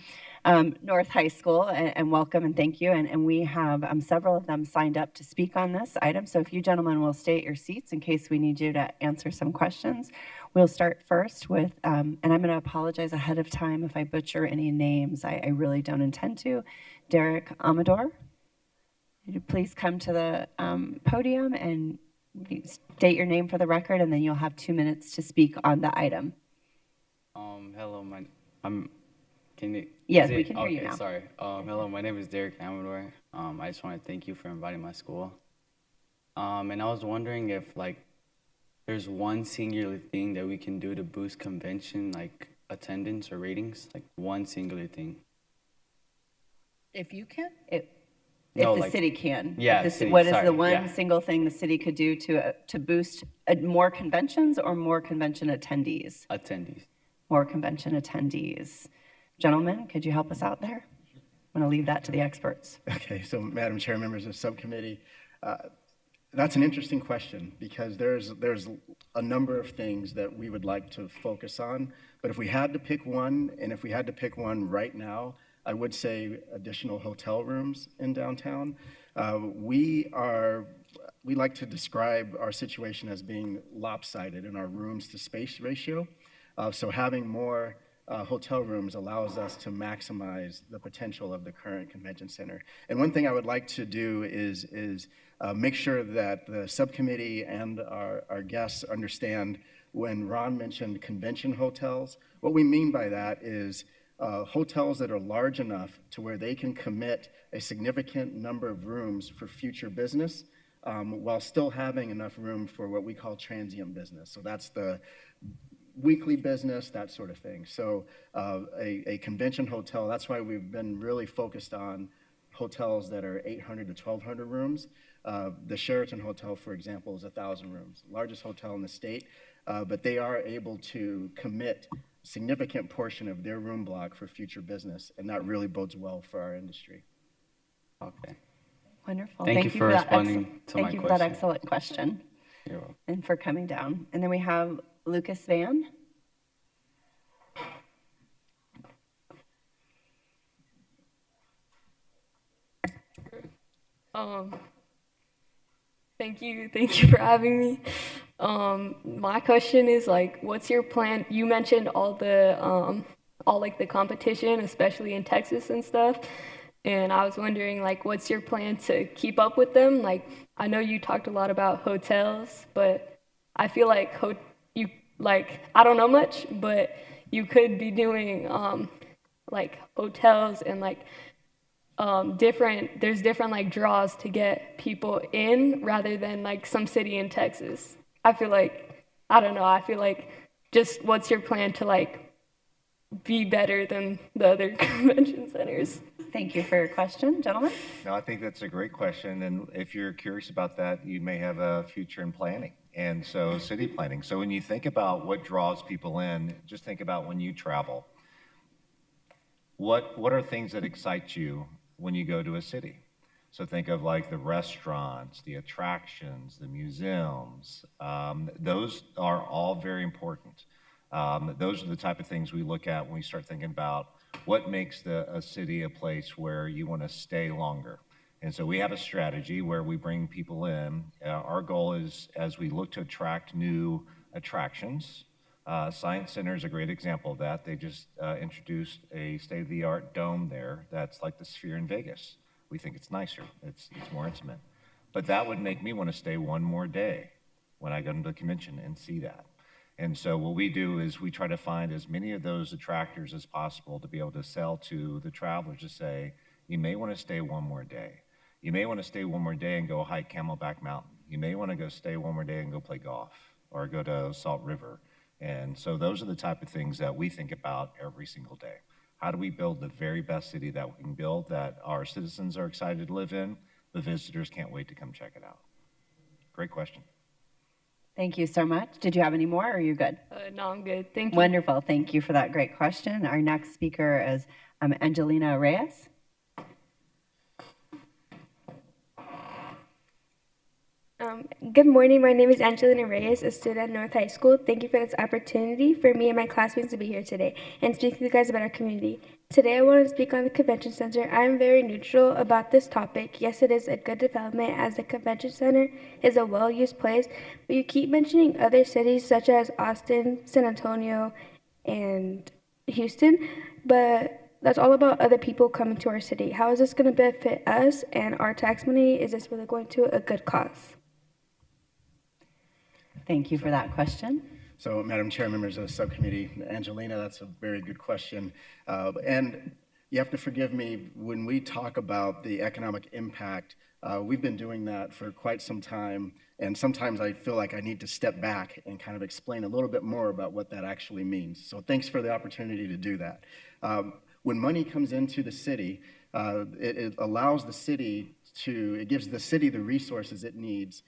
North High School, and welcome and thank you. And we have several of them signed up to speak on this item. So if you gentlemen will stay at your seats in case we need you to answer some questions. We'll start first with, and I'm going to apologize ahead of time if I butcher any names. I really don't intend to. Derek Amador, would you please come to the podium and state your name for the record, and then you'll have 2 minutes to speak on the item. Hello, Yes, we can hear you now. Sorry. Hello, my name is Derek Amador. I just want to thank you for inviting my school. And I was wondering if, there's one singular thing that we can do to boost convention, attendance or ratings, one singular thing. If you can? If the city can. Yeah, what is the one single thing the city could do to boost more conventions or more convention attendees? Attendees. More convention attendees. Gentlemen, could you help us out there? I'm going to leave that to the experts. Okay, so Madam Chair, members of the subcommittee, that's an interesting question because there's a number of things that we would like to focus on, but if we had to pick one, and if we had to pick one right now, I would say additional hotel rooms in downtown. We like to describe our situation as being lopsided in our rooms to space ratio. So having more hotel rooms allows us to maximize the potential of the current convention center. And one thing I would like to do is make sure that the subcommittee and our guests understand when Ron mentioned convention hotels, what we mean by that is hotels that are large enough to where they can commit a significant number of rooms for future business while still having enough room for what we call transient business. So that's the weekly business, that sort of thing. So a convention hotel, that's why we've been really focused on hotels that are 800 to 1,200 rooms. The Sheraton Hotel, for example, is 1,000 rooms, largest hotel in the state, but they are able to commit a significant portion of their room block for future business, and that really bodes well for our industry. Okay. Wonderful. Thank you for responding to my question. Thank you for that excellent question. You're welcome. And for coming down. And then we have Lucas Van. Thank you for having me. My question is like, what's your plan? You mentioned all like the competition, especially in Texas and stuff. And I was wondering, like, what's your plan to keep up with them? Like, I know you talked a lot about hotels, but I feel like I don't know much, but you could be doing like hotels and like there's different like draws to get people in rather than like some city in Texas. I feel like, I don't know, I feel like just what's your plan to like be better than the other convention centers? Thank you for your question, gentlemen. No, I think that's a great question. And if you're curious about that, you may have a future in planning. And so city planning. So when you think about what draws people in, just think about when you travel. What are things that excite you when you go to a city? So think of like the restaurants, the attractions, the museums. Those are all very important. Those are the type of things we look at when we start thinking about what makes a city a place where you want to stay longer. And so we have a strategy where we bring people in. Our goal is, as we look to attract new attractions, Science Center is a great example of that. They just introduced a state-of-the-art dome there that's like the Sphere in Vegas. We think it's nicer, it's more intimate. But that would make me want to stay one more day when I go to the convention and see that. And so what we do is we try to find as many of those attractors as possible to be able to sell to the travelers to say, you may want to stay one more day. You may want to stay one more day and go hike Camelback Mountain. You may want to go stay one more day and go play golf or go to Salt River. And so those are the type of things that we think about every single day. How do we build the very best city that we can build that our citizens are excited to live in, the visitors can't wait to come check it out? Great question. Thank you so much. Did you have any more or are you good? No, I'm good. Thank you. Wonderful. Thank you for that great question. Our next speaker is Angelina Reyes. Good morning. My name is Angelina Reyes, a student at North High School. Thank you for this opportunity for me and my classmates to be here today and speak to you guys about our community. Today I want to speak on the convention center. I am very neutral about this topic. Yes, it is a good development as the convention center is a well-used place, but you keep mentioning other cities such as Austin, San Antonio, and Houston, but that's all about other people coming to our city. How is this going to benefit us and our tax money? Is this really going to a good cause? Thank you for that question. So, Madam Chair, members of the subcommittee, Angelina, that's a very good question. And you have to forgive me when we talk about the economic impact. We've been doing that for quite some time, and sometimes I feel like I need to step back and kind of explain a little bit more about what that actually means. So thanks for the opportunity to do that. When money comes into the city, it allows the city it gives the city the resources it needs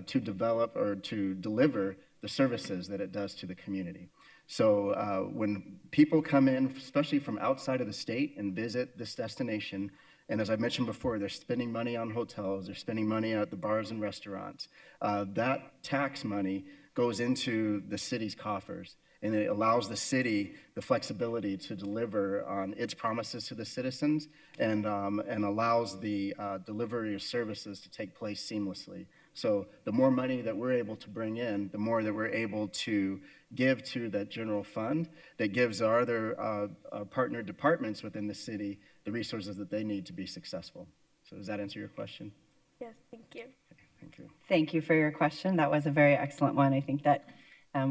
to develop or to deliver the services that it does to the community. So when people come in, especially from outside of the state, and visit this destination, and as I mentioned before, they're spending money on hotels, they're spending money at the bars and restaurants. That tax money goes into the city's coffers, and it allows the city the flexibility to deliver on its promises to the citizens, and allows the delivery of services to take place seamlessly. So the more money that we're able to bring in, the more that we're able to give to that general fund that gives our other partner departments within the city the resources that they need to be successful. So does that answer your question? Yes, thank you. Thank you. Thank you for your question. That was a very excellent one. I think that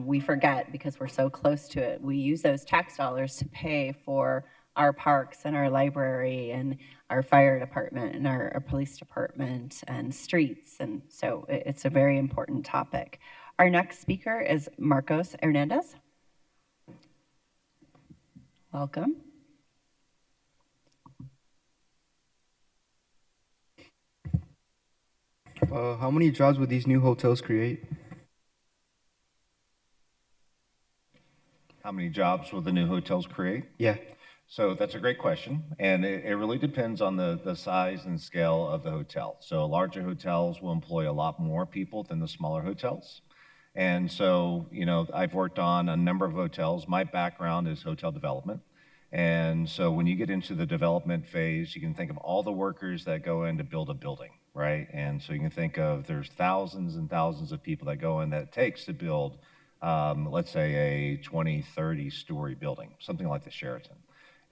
we forget because we're so close to it. We use those tax dollars to pay for our parks and our library and our fire department and our police department and streets. And so it's a very important topic. Our next speaker is Marcos Hernandez. Welcome. How many jobs would these new hotels create? How many jobs will the new hotels create? Yeah. So that's a great question, and it really depends on the size and scale of the hotel. So larger hotels will employ a lot more people than the smaller hotels. And so, you know, I've worked on a number of hotels. My background is hotel development. And so when you get into the development phase, you can think of all the workers that go in to build a building, right? And so you can think of there's thousands and thousands of people that go in that it takes to build, let's say, a 20, 30-story building, something like the Sheraton.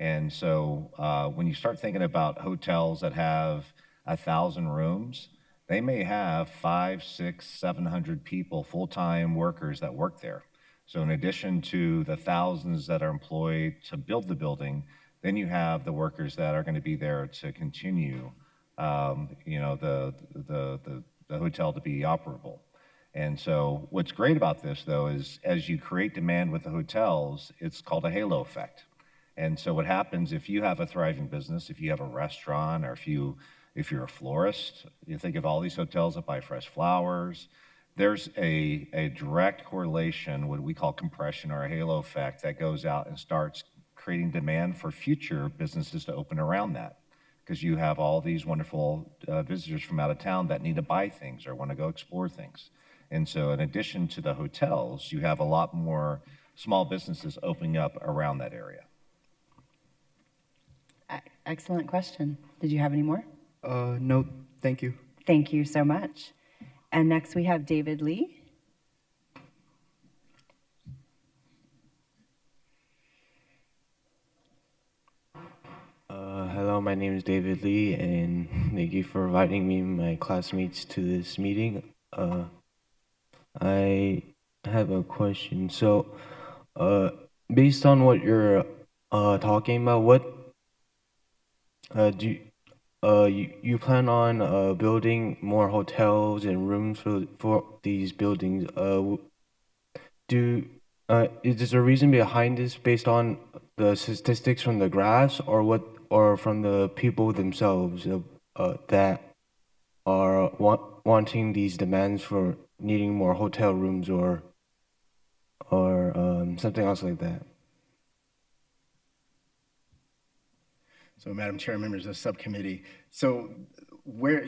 And so when you start thinking about hotels that have 1,000 rooms, they may have 500, 600, 700 people, full-time workers that work there. So in addition to the thousands that are employed to build the building, then you have the workers that are going to be there to continue, you know, the hotel to be operable. And so what's great about this, though, is as you create demand with the hotels, it's called a halo effect. And so what happens if you have a thriving business, if you have a restaurant, or if you're a florist, you think of all these hotels that buy fresh flowers, there's a direct correlation, what we call compression or a halo effect, that goes out and starts creating demand for future businesses to open around that. Because you have all these wonderful visitors from out of town that need to buy things or want to go explore things. And so in addition to the hotels, you have a lot more small businesses opening up around that area. Excellent question. Did you have any more? No, thank you. Thank you so much. And next we have David Lee. Hello, my name is David Lee, and thank you for inviting me and my classmates to this meeting. I have a question. So, based on what you're talking about, what do you plan on building more hotels and rooms for these buildings? Is there a reason behind this based on the statistics from the graphs, or what, or from the people themselves that are wanting these demands for needing more hotel rooms, or something else like that? So, Madam Chair, members of the subcommittee, so where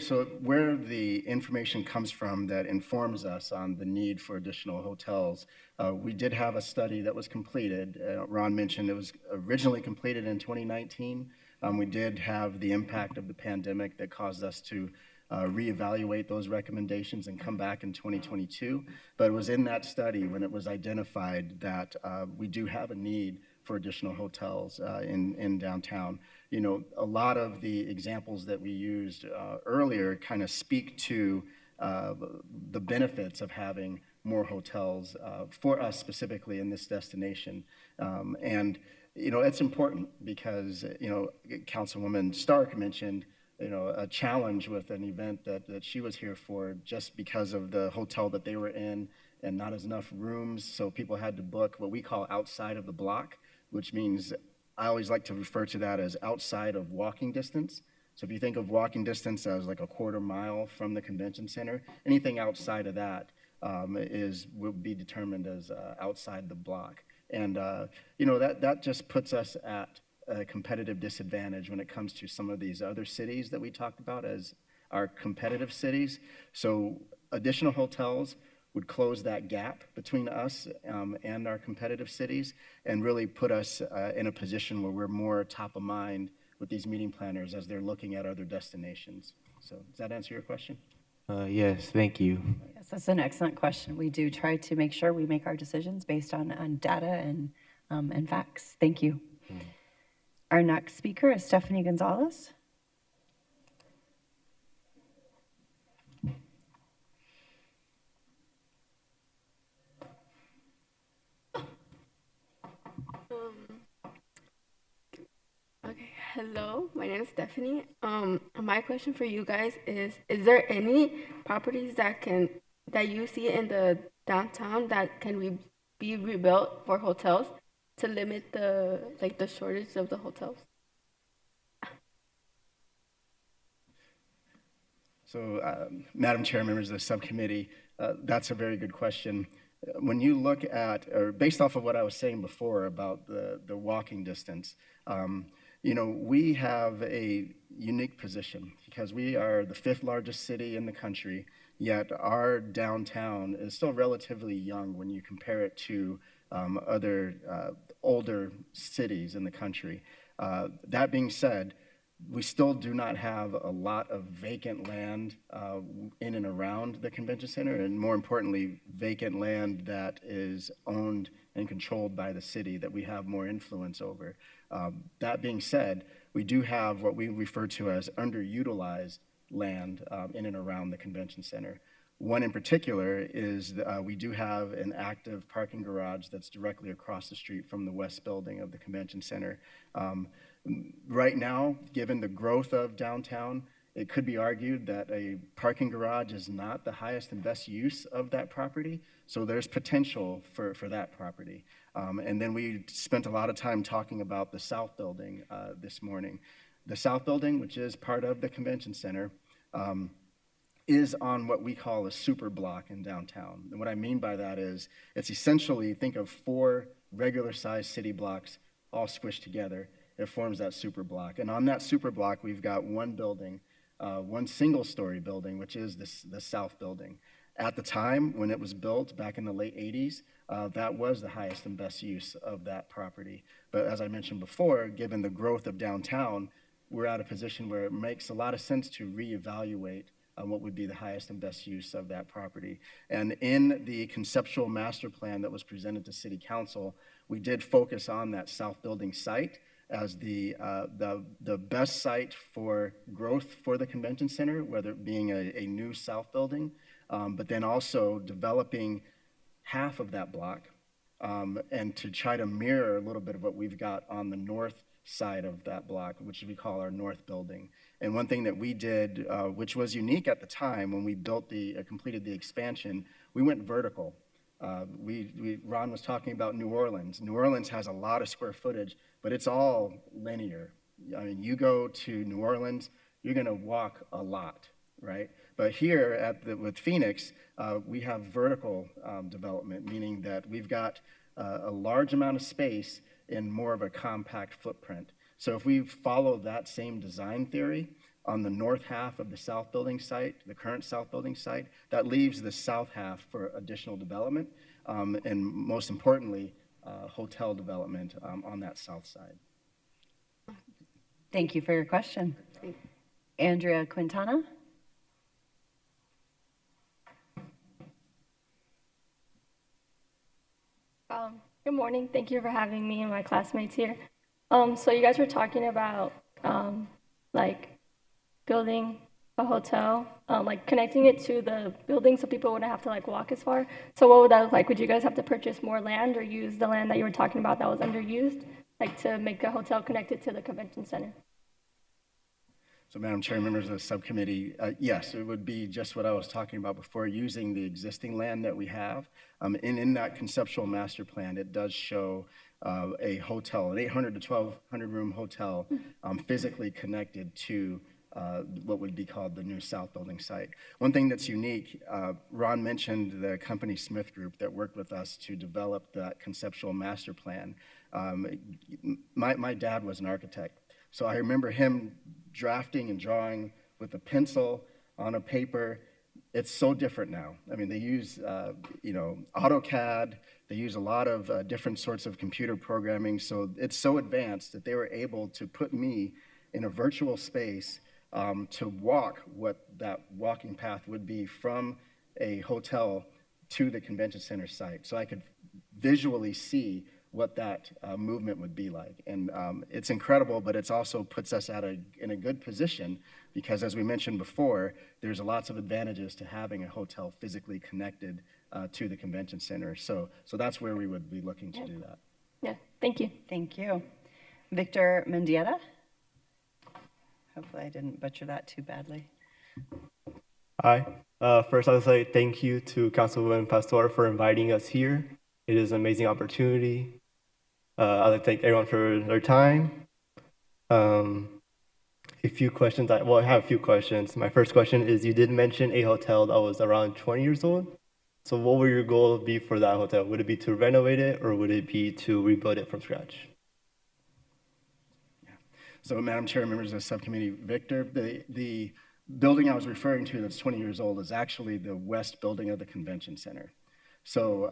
the information comes from that informs us on the need for additional hotels, we did have a study that was completed. Ron mentioned it was originally completed in 2019. We did have the impact of the pandemic that caused us to reevaluate those recommendations and come back in 2022. But it was in that study when it was identified that we do have a need for additional hotels in downtown. You know, a lot of the examples that we used earlier kind of speak to the benefits of having more hotels for us specifically in this destination. And, you know, it's important because, you know, Councilwoman Stark mentioned, you know, a challenge with an event that she was here for just because of the hotel that they were in and not as enough rooms. So people had to book what we call outside of the block, which means I always like to refer to that as outside of walking distance. So if you think of walking distance as like a quarter mile from the convention center, anything outside of that will be determined as outside the block. And, you know, that just puts us at a competitive disadvantage when it comes to some of these other cities that we talked about as our competitive cities. So additional hotels would close that gap between us and our competitive cities and really put us in a position where we're more top of mind with these meeting planners as they're looking at other destinations. So does that answer your question? Yes, thank you. Yes, that's an excellent question. We do try to make sure we make our decisions based on data and facts. Thank you. Our next speaker is Stephanie Gonzalez. Okay, hello, my name is Stephanie. My question for you guys is there any properties that you see in the downtown that can be rebuilt for hotels to limit the shortage of the hotels? So, Madam Chair, members of the subcommittee, that's a very good question. When you look at, or based off of what I was saying before about the walking distance, you know, we have a unique position because we are the 5th largest city in the country, yet our downtown is still relatively young when you compare it to other older cities in the country. That being said, we still do not have a lot of vacant land in and around the convention center, and more importantly, vacant land that is owned and controlled by the city that we have more influence over. That being said, we do have what we refer to as underutilized land in and around the convention center. One in particular is we do have an active parking garage that's directly across the street from the west building of the convention center. Right now, given the growth of downtown, it could be argued that a parking garage is not the highest and best use of that property, so there's potential for that property. And then we spent a lot of time talking about the South Building this morning. The South Building, which is part of the convention center, is on what we call a super block in downtown. And what I mean by that is it's essentially, think of 4 regular-sized city blocks all squished together. It forms that super block. And on that super block, we've got one building, one single-story building, which is the South Building. At the time, when it was built back in the late 80s, that was the highest and best use of that property. But as I mentioned before, given the growth of downtown, we're at a position where it makes a lot of sense to reevaluate what would be the highest and best use of that property. And in the conceptual master plan that was presented to City Council, we did focus on that South Building site as the best site for growth for the convention center, whether it being a new South Building, but then also developing half of that block and to try to mirror a little bit of what we've got on the north side of that block, which we call our North Building. And one thing that we did, which was unique at the time when we built completed the expansion, we went vertical. Ron was talking about New Orleans. New Orleans has a lot of square footage, but it's all linear. I mean, you go to New Orleans, you're gonna walk a lot, right? But here with Phoenix, we have vertical development, meaning that we've got a large amount of space in more of a compact footprint. So if we follow that same design theory on the north half of the South Building site, the current South Building site, that leaves the south half for additional development, and most importantly, hotel development on that south side. Thank you for your question. Andrea Quintana. Good morning. Thank you for having me and my classmates here. So you guys were talking about like building a hotel, like connecting it to the building so people wouldn't have to like walk as far. So what would that look like? Would you guys have to purchase more land or use the land that you were talking about that was underused, like to make a hotel connected to the convention center? So, Madam Chair, members of the subcommittee, yes, it would be just what I was talking about before, using the existing land that we have. And in that conceptual master plan, it does show a hotel, an 800 to 1,200 room hotel, physically connected to what would be called the new South Building site. One thing that's unique, Ron mentioned the company Smith Group that worked with us to develop that conceptual master plan. My dad was an architect, so I remember him drafting and drawing with a pencil on a paper. It's so different now. I mean, they use, AutoCAD. They use a lot of different sorts of computer programming. So it's so advanced that they were able to put me in a virtual space to walk what that walking path would be from a hotel to the convention center site. So I could visually see what that movement would be like. And it's incredible, but it's also puts us in a good position because, as we mentioned before, there's lots of advantages to having a hotel physically connected to the convention center. So that's where we would be looking to do that. Yeah, thank you. Thank you. Victor Mendieta? Hopefully I didn't butcher that too badly. Hi. First, I would say thank you to Councilwoman Pastor for inviting us here. It is an amazing opportunity. I'd like to thank everyone for their time. A few questions. I have a few questions. My first question is, you did mention a hotel that was around 20 years old. So what would your goal be for that hotel? Would it be to renovate it or would it be to rebuild it from scratch? So, Madam Chair, members of the subcommittee, Victor, the building I was referring to that's 20 years old is actually the west building of the convention center. So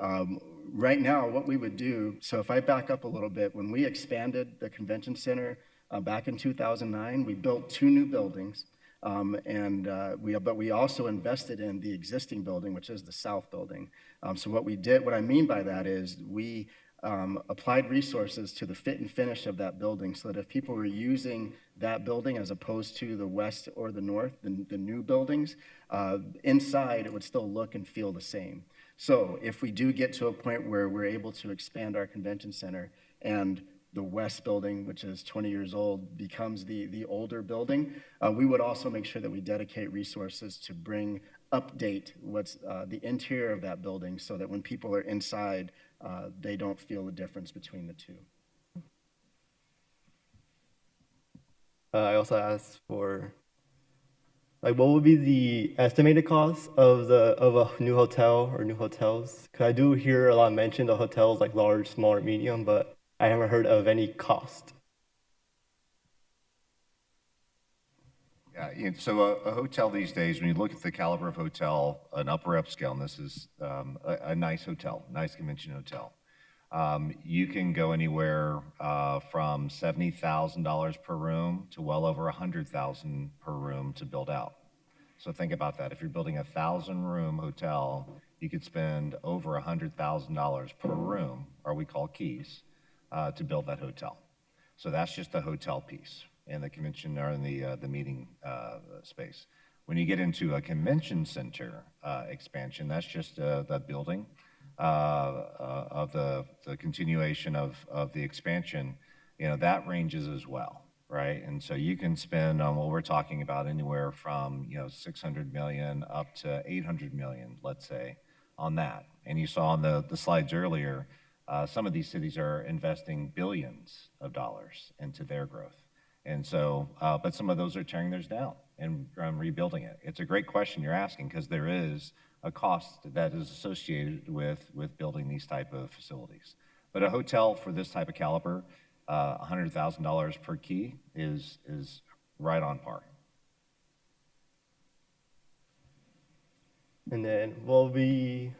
right now, what we would do, so if I back up a little bit, when we expanded the convention center back in 2009, we built 2 new buildings, but we also invested in the existing building, which is the south building. So what I mean by that is we applied resources to the fit and finish of that building so that if people were using that building as opposed to the west or the north, the new buildings, inside it would still look and feel the same. So if we do get to a point where we're able to expand our convention center and the west building, which is 20 years old, becomes the older building, we would also make sure that we dedicate resources to update what's the interior of that building so that when people are inside, they don't feel the difference between the two. I also asked for, what would be the estimated cost of a new hotel or new hotels? Because I do hear a lot mentioned of hotels like large, small, or medium, but I haven't heard of any cost. Yeah, so a hotel these days, when you look at the caliber of hotel, an upper upscale, and this is a nice hotel, nice convention hotel, you can go anywhere from $70,000 per room to well over $100,000 per room to build out. So think about that. If you're building a 1,000-room hotel, you could spend over $100,000 per room, or we call keys, to build that hotel. So that's just the hotel piece in the convention or in the meeting space. When you get into a convention center expansion, that's just the building of the continuation of the expansion. That ranges as well, right? And so you can spend on what we're talking about anywhere from $600 million up to $800 million, let's say, on that. And you saw on the slides earlier, some of these cities are investing billions of dollars into their growth. And so, but some of those are tearing theirs down and rebuilding it. It's a great question you're asking because there is a cost that is associated with building these type of facilities. But a hotel for this type of caliber, $100,000 per key is right on par. And then another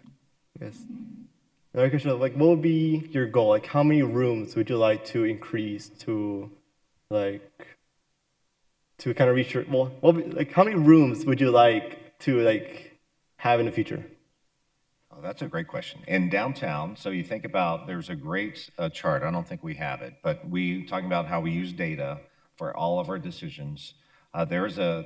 question, what would be your goal? Like, how many rooms would you like to increase to kind of reach your, how many rooms would you like to have in the future? Oh, that's a great question. In downtown, so you think about, there's a great chart. I don't think we have it, but we talking about how we use data for all of our decisions. There is a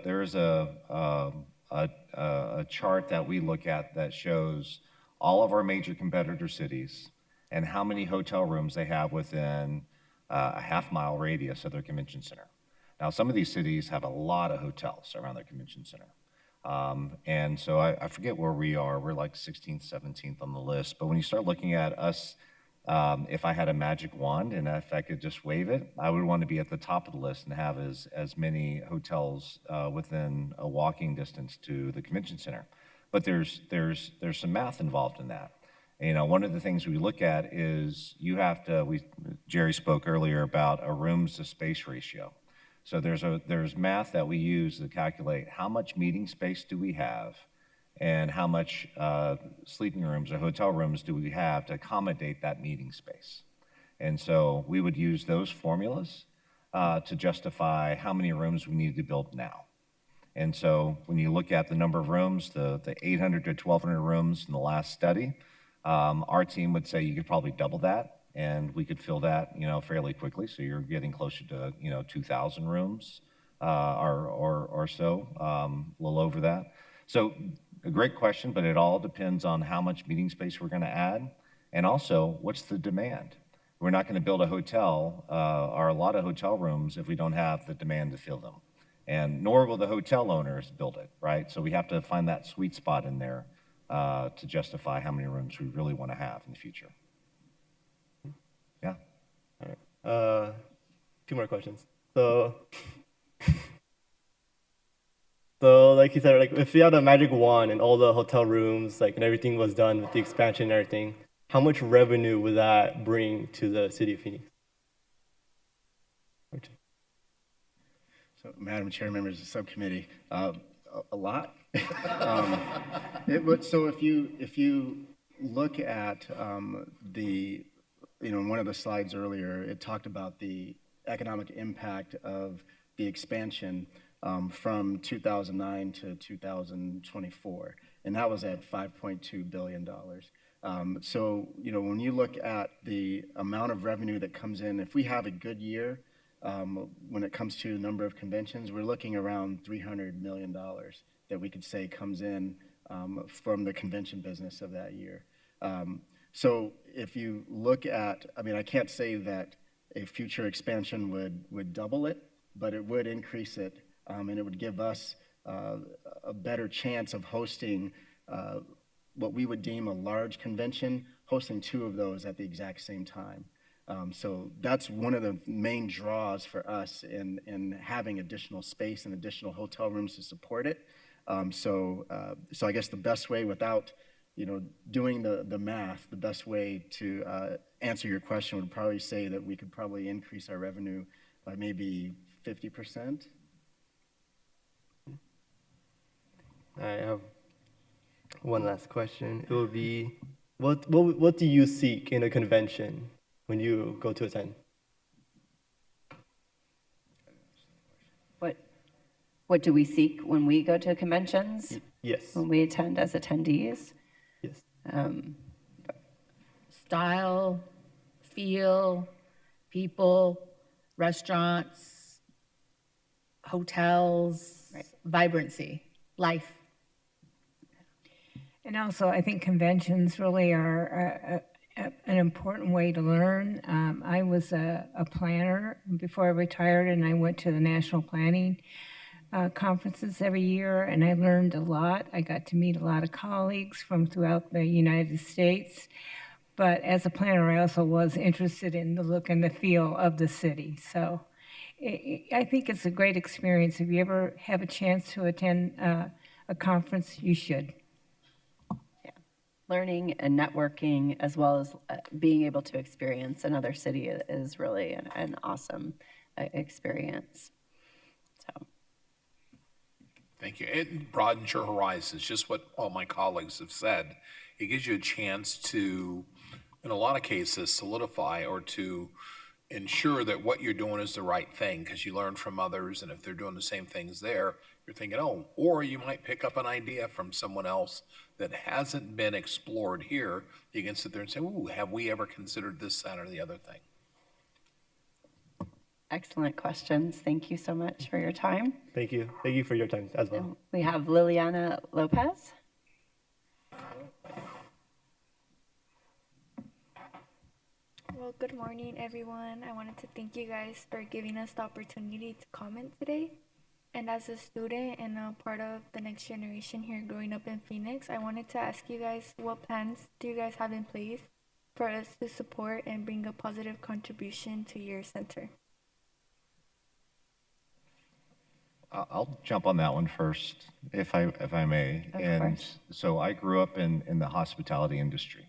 chart that we look at that shows all of our major competitor cities and how many hotel rooms they have within a half-mile radius of their convention center. Now, some of these cities have a lot of hotels around their convention center. And so I forget where we are. We're like 16th, 17th on the list. But when you start looking at us If I had a magic wand and if I could just wave it, I would want to be at the top of the list and have as many hotels within a walking distance to the convention center. But there's some math involved in that. You know, one of the things we look at is you have to. Jerry spoke earlier about a rooms to space ratio. So there's math that we use to calculate how much meeting space do we have, and how much sleeping rooms or hotel rooms do we have to accommodate that meeting space. And so we would use those formulas to justify how many rooms we need to build now. And so when you look at the number of rooms, the 800 to 1,200 rooms in the last study, our team would say you could probably double that, and we could fill that, you know, fairly quickly. So you're getting closer to, you know, 2,000 rooms or so, a little over that. So a great question, but it all depends on how much meeting space we're going to add, and also what's the demand. We're not going to build a hotel or a lot of hotel rooms if we don't have the demand to fill them, and nor will the hotel owners build it, right? So we have to find that sweet spot in there to justify how many rooms we really want to have in the future. Yeah. All right. 2 more questions. So, like you said, like if you had a magic wand and all the hotel rooms, like, and everything was done with the expansion and everything, how much revenue would that bring to the city of Phoenix? So, Madam Chair, members of the subcommittee, a lot. So if you look at in one of the slides earlier, it talked about the economic impact of the expansion from 2009 to 2024, and that was at $5.2 billion. So, you know, when you look at the amount of revenue that comes in, if we have a good year, when it comes to the number of conventions, we're looking around $300 million that we could say comes in from the convention business of that year. So if you look at, I mean, I can't say that a future expansion would double it, but it would increase it, and it would give us a better chance of hosting what we would deem a large convention, hosting 2 of those at the exact same time. So that's one of the main draws for us in having additional space and additional hotel rooms to support it. So I guess the best way, without, you know, doing the math, the best way to answer your question would probably say that we could probably increase our revenue by maybe 50%. I have one last question. It would be, what do you seek in a convention when you go to attend? What do we seek when we go to conventions? Yes. When we attend as attendees? Yes. Style, feel, people, restaurants, hotels, right. Vibrancy, life. And also, I think conventions really are an important way to learn. I was a planner before I retired, and I went to the national planning conferences every year, and I learned a lot. I got to meet a lot of colleagues from throughout the United States. But as a planner, I also was interested in the look and the feel of the city. So I think it's a great experience. If you ever have a chance to attend a conference, you should. Learning and networking, as well as being able to experience another city, is really an awesome experience. So, thank you. It broadens your horizons, just what all my colleagues have said. It gives you a chance to, in a lot of cases, solidify or to ensure that what you're doing is the right thing, because you learn from others, and if they're doing the same things there, you're thinking, oh, or you might pick up an idea from someone else that hasn't been explored here. You can sit there and say, ooh, have we ever considered this, that, or the other thing? Excellent questions. Thank you so much for your time. Thank you. Thank you for your time as well. And we have Liliana Lopez. Well, good morning, everyone. I wanted to thank you guys for giving us the opportunity to comment today. And as a student and a part of the next generation here growing up in Phoenix, I wanted to ask you guys, what plans do you guys have in place for us to support and bring a positive contribution to your center? I'll jump on that one first, if I may. Of course. So I grew up in the hospitality industry,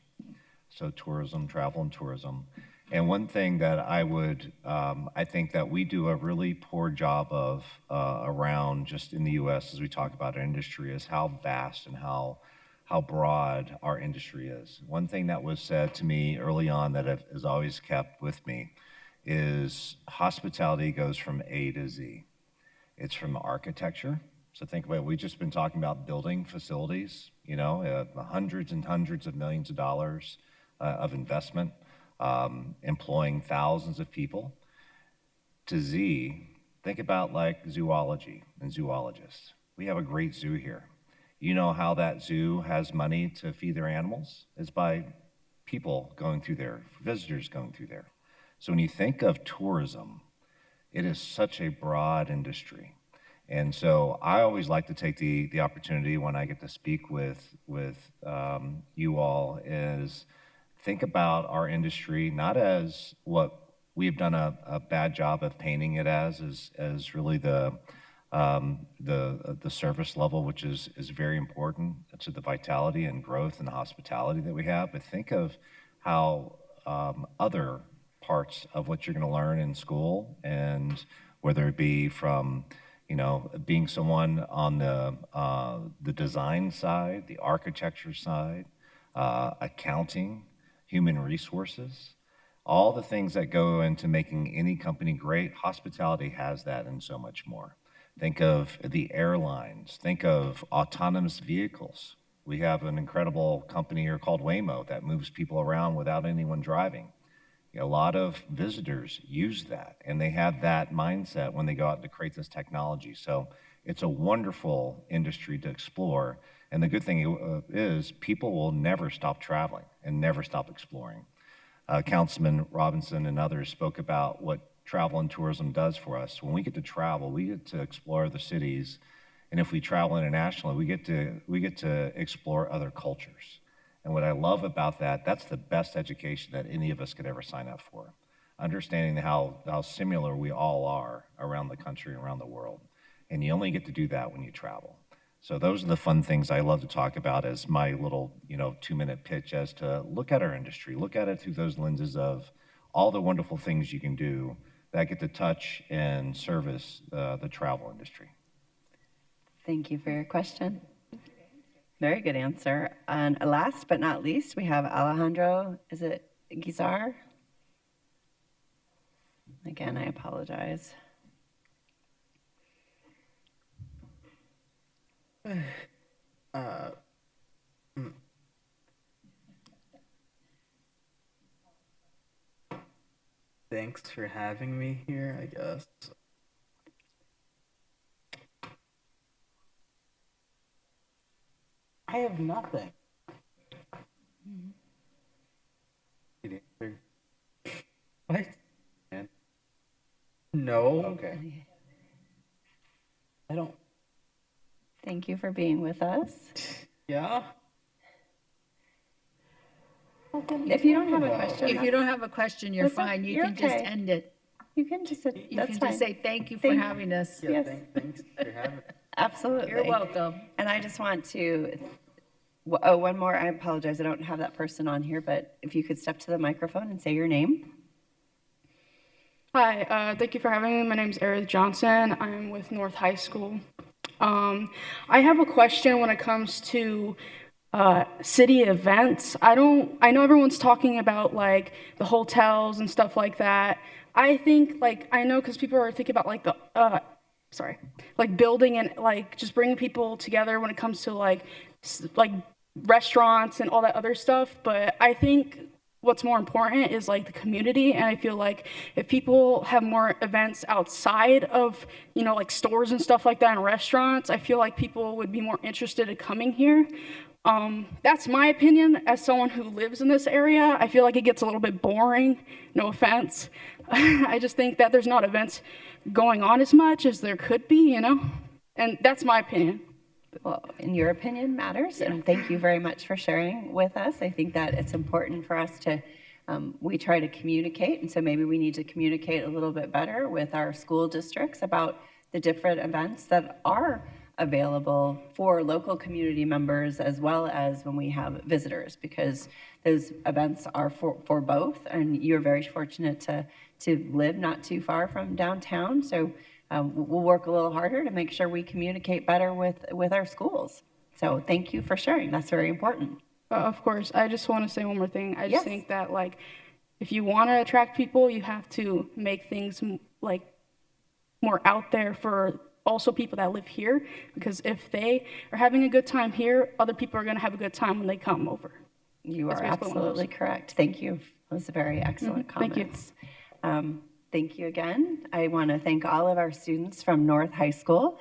so tourism, travel and tourism. And one thing that I think that we do a really poor job of around just in the U.S. as we talk about our industry is how vast and how broad our industry is. One thing that was said to me early on that has always kept with me is hospitality goes from A to Z. It's from architecture. So think about it. We've just been talking about building facilities, hundreds and hundreds of millions of dollars of investment, employing thousands of people. To Z, think about like zoology and zoologists. We have a great zoo here. You know how that zoo has money to feed their animals? It's by people going through there, visitors going through there. So when you think of tourism, it is such a broad industry. And so I always like to take the opportunity when I get to speak with you all is think about our industry not as what we've done a bad job of painting it as really the service level, which is very important to the vitality and growth and hospitality that we have. But think of how other parts of what you're going to learn in school, and whether it be from being someone on the design side, the architecture side, accounting, human resources, all the things that go into making any company great. Hospitality has that and so much more. Think of the airlines. Think of autonomous vehicles. We have an incredible company here called Waymo that moves people around without anyone driving. A lot of visitors use that, and they have that mindset when they go out to create this technology. So it's a wonderful industry to explore. And the good thing is people will never stop traveling and never stop exploring. Councilman Robinson and others spoke about what travel and tourism does for us. When we get to travel, we get to explore the cities. And if we travel internationally, we get to explore other cultures. And what I love about that, that's the best education that any of us could ever sign up for. Understanding how similar we all are around the country, around the world. And you only get to do that when you travel. So those are the fun things I love to talk about as my little, 2-minute pitch as to look at our industry, look at it through those lenses of all the wonderful things you can do that get to touch and service the travel industry. Thank you for your question. Very good answer. And last but not least, we have Alejandro, is it Guizar? Again, I apologize. Thanks for having me here, I guess. I have nothing. What? No. Okay. I don't. Thank you for being with us. Yeah. If you don't have a question, If you don't have a question, you're fine. You can just okay. end it. You can just say, You that's can fine. just say thank you for having us. Yeah, Yes. thanks for having me. Absolutely. You're welcome. And I just want to, one more, I apologize, I don't have that person on here, but if you could step to the microphone and say your name. Hi, thank you for having me. My name is Eric Johnson. I'm with North High School. I have a question when it comes to city events. I know everyone's talking about like the hotels and stuff like that. I think I know because people are thinking about like like building and like just bringing people together when it comes to like restaurants and all that other stuff. But I think what's more important is like the community. And I feel like if people have more events outside of, like stores and stuff like that and restaurants, I feel like people would be more interested in coming here. That's my opinion as someone who lives in this area. I feel like it gets a little bit boring, no offense. I just think that there's not events going on as much as there could be, and that's my opinion. well, in your opinion, matters. And thank you very much for sharing with us. I think that it's important for us to, we try to communicate, and so maybe we need to communicate a little bit better with our school districts about the different events that are available for local community members as well as when we have visitors, because those events are for both, and you're very fortunate to live not too far from downtown. So we'll work a little harder to make sure we communicate better with our schools. So thank you for sharing. That's very important. Of course. I just want to say one more thing. I just Yes. think that, like, if you want to attract people, you have to make things like more out there for also people that live here, because if they are having a good time here, other people are going to have a good time when they come over. You That's are basically what it absolutely was. correct. Thank you. Those are very excellent Thank you. comments. Thank you again. I want to thank all of our students from North High School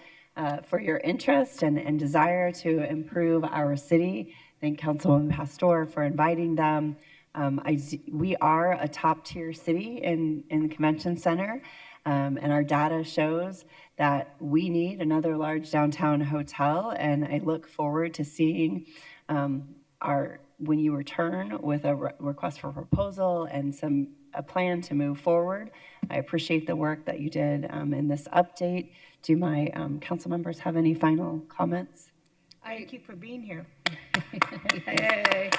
for your interest and desire to improve our city. Thank Councilwoman Pastor for inviting them. We are a top-tier city in the convention center, and our data shows that we need another large downtown hotel, and I look forward to seeing when you return with a request for proposal and a plan to move forward. I appreciate the work that you did in this update. Do my council members have any final comments? Thank you for being here. Yay.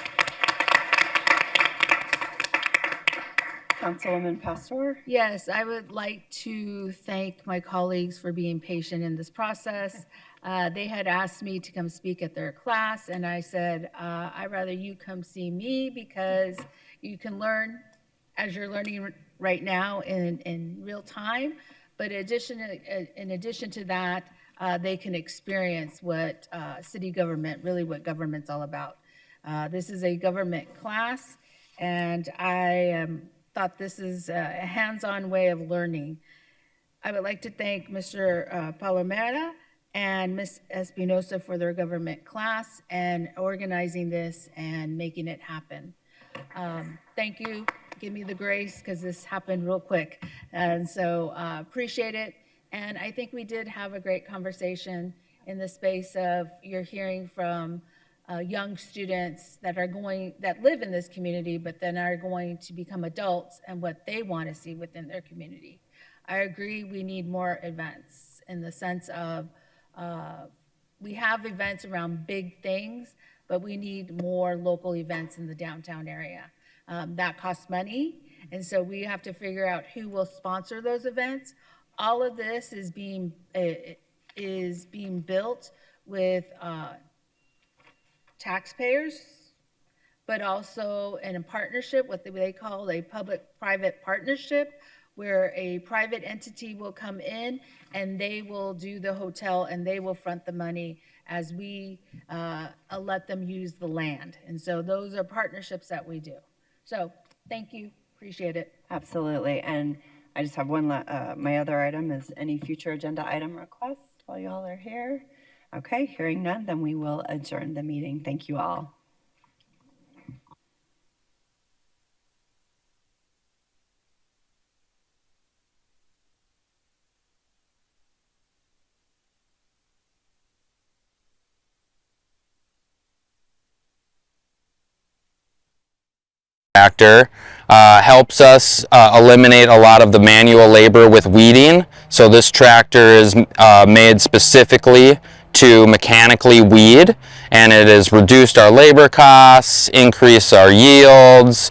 Councilwoman Pastor? Yes, I would like to thank my colleagues for being patient in this process. They had asked me to come speak at their class, and I said, I'd rather you come see me, because you can learn as you're learning right now in real time. But in addition to that, they can experience what city government, really what government's all about. This is a government class, and I thought this is a hands-on way of learning. I would like to thank Mr. Palomera and Ms. Espinosa for their government class and organizing this and making it happen. Thank you. Give me the grace, because this happened real quick. And so appreciate it. And I think we did have a great conversation in the space of you're hearing from young students that live in this community, but then are going to become adults and what they want to see within their community. I agree we need more events in the sense of we have events around big things, but we need more local events in the downtown area. That costs money, and so we have to figure out who will sponsor those events. All of this is being built with taxpayers, but also in a partnership, what they call a public-private partnership, where a private entity will come in and they will do the hotel and they will front the money as we let them use the land. And so those are partnerships that we do. So thank you, appreciate it. Absolutely. And I just have one, my other item is any future agenda item requests while y'all are here. Okay, hearing none, then we will adjourn the meeting. Thank you all. Tractor helps us eliminate a lot of the manual labor with weeding. So this tractor is made specifically to mechanically weed, and it has reduced our labor costs, increased our yields,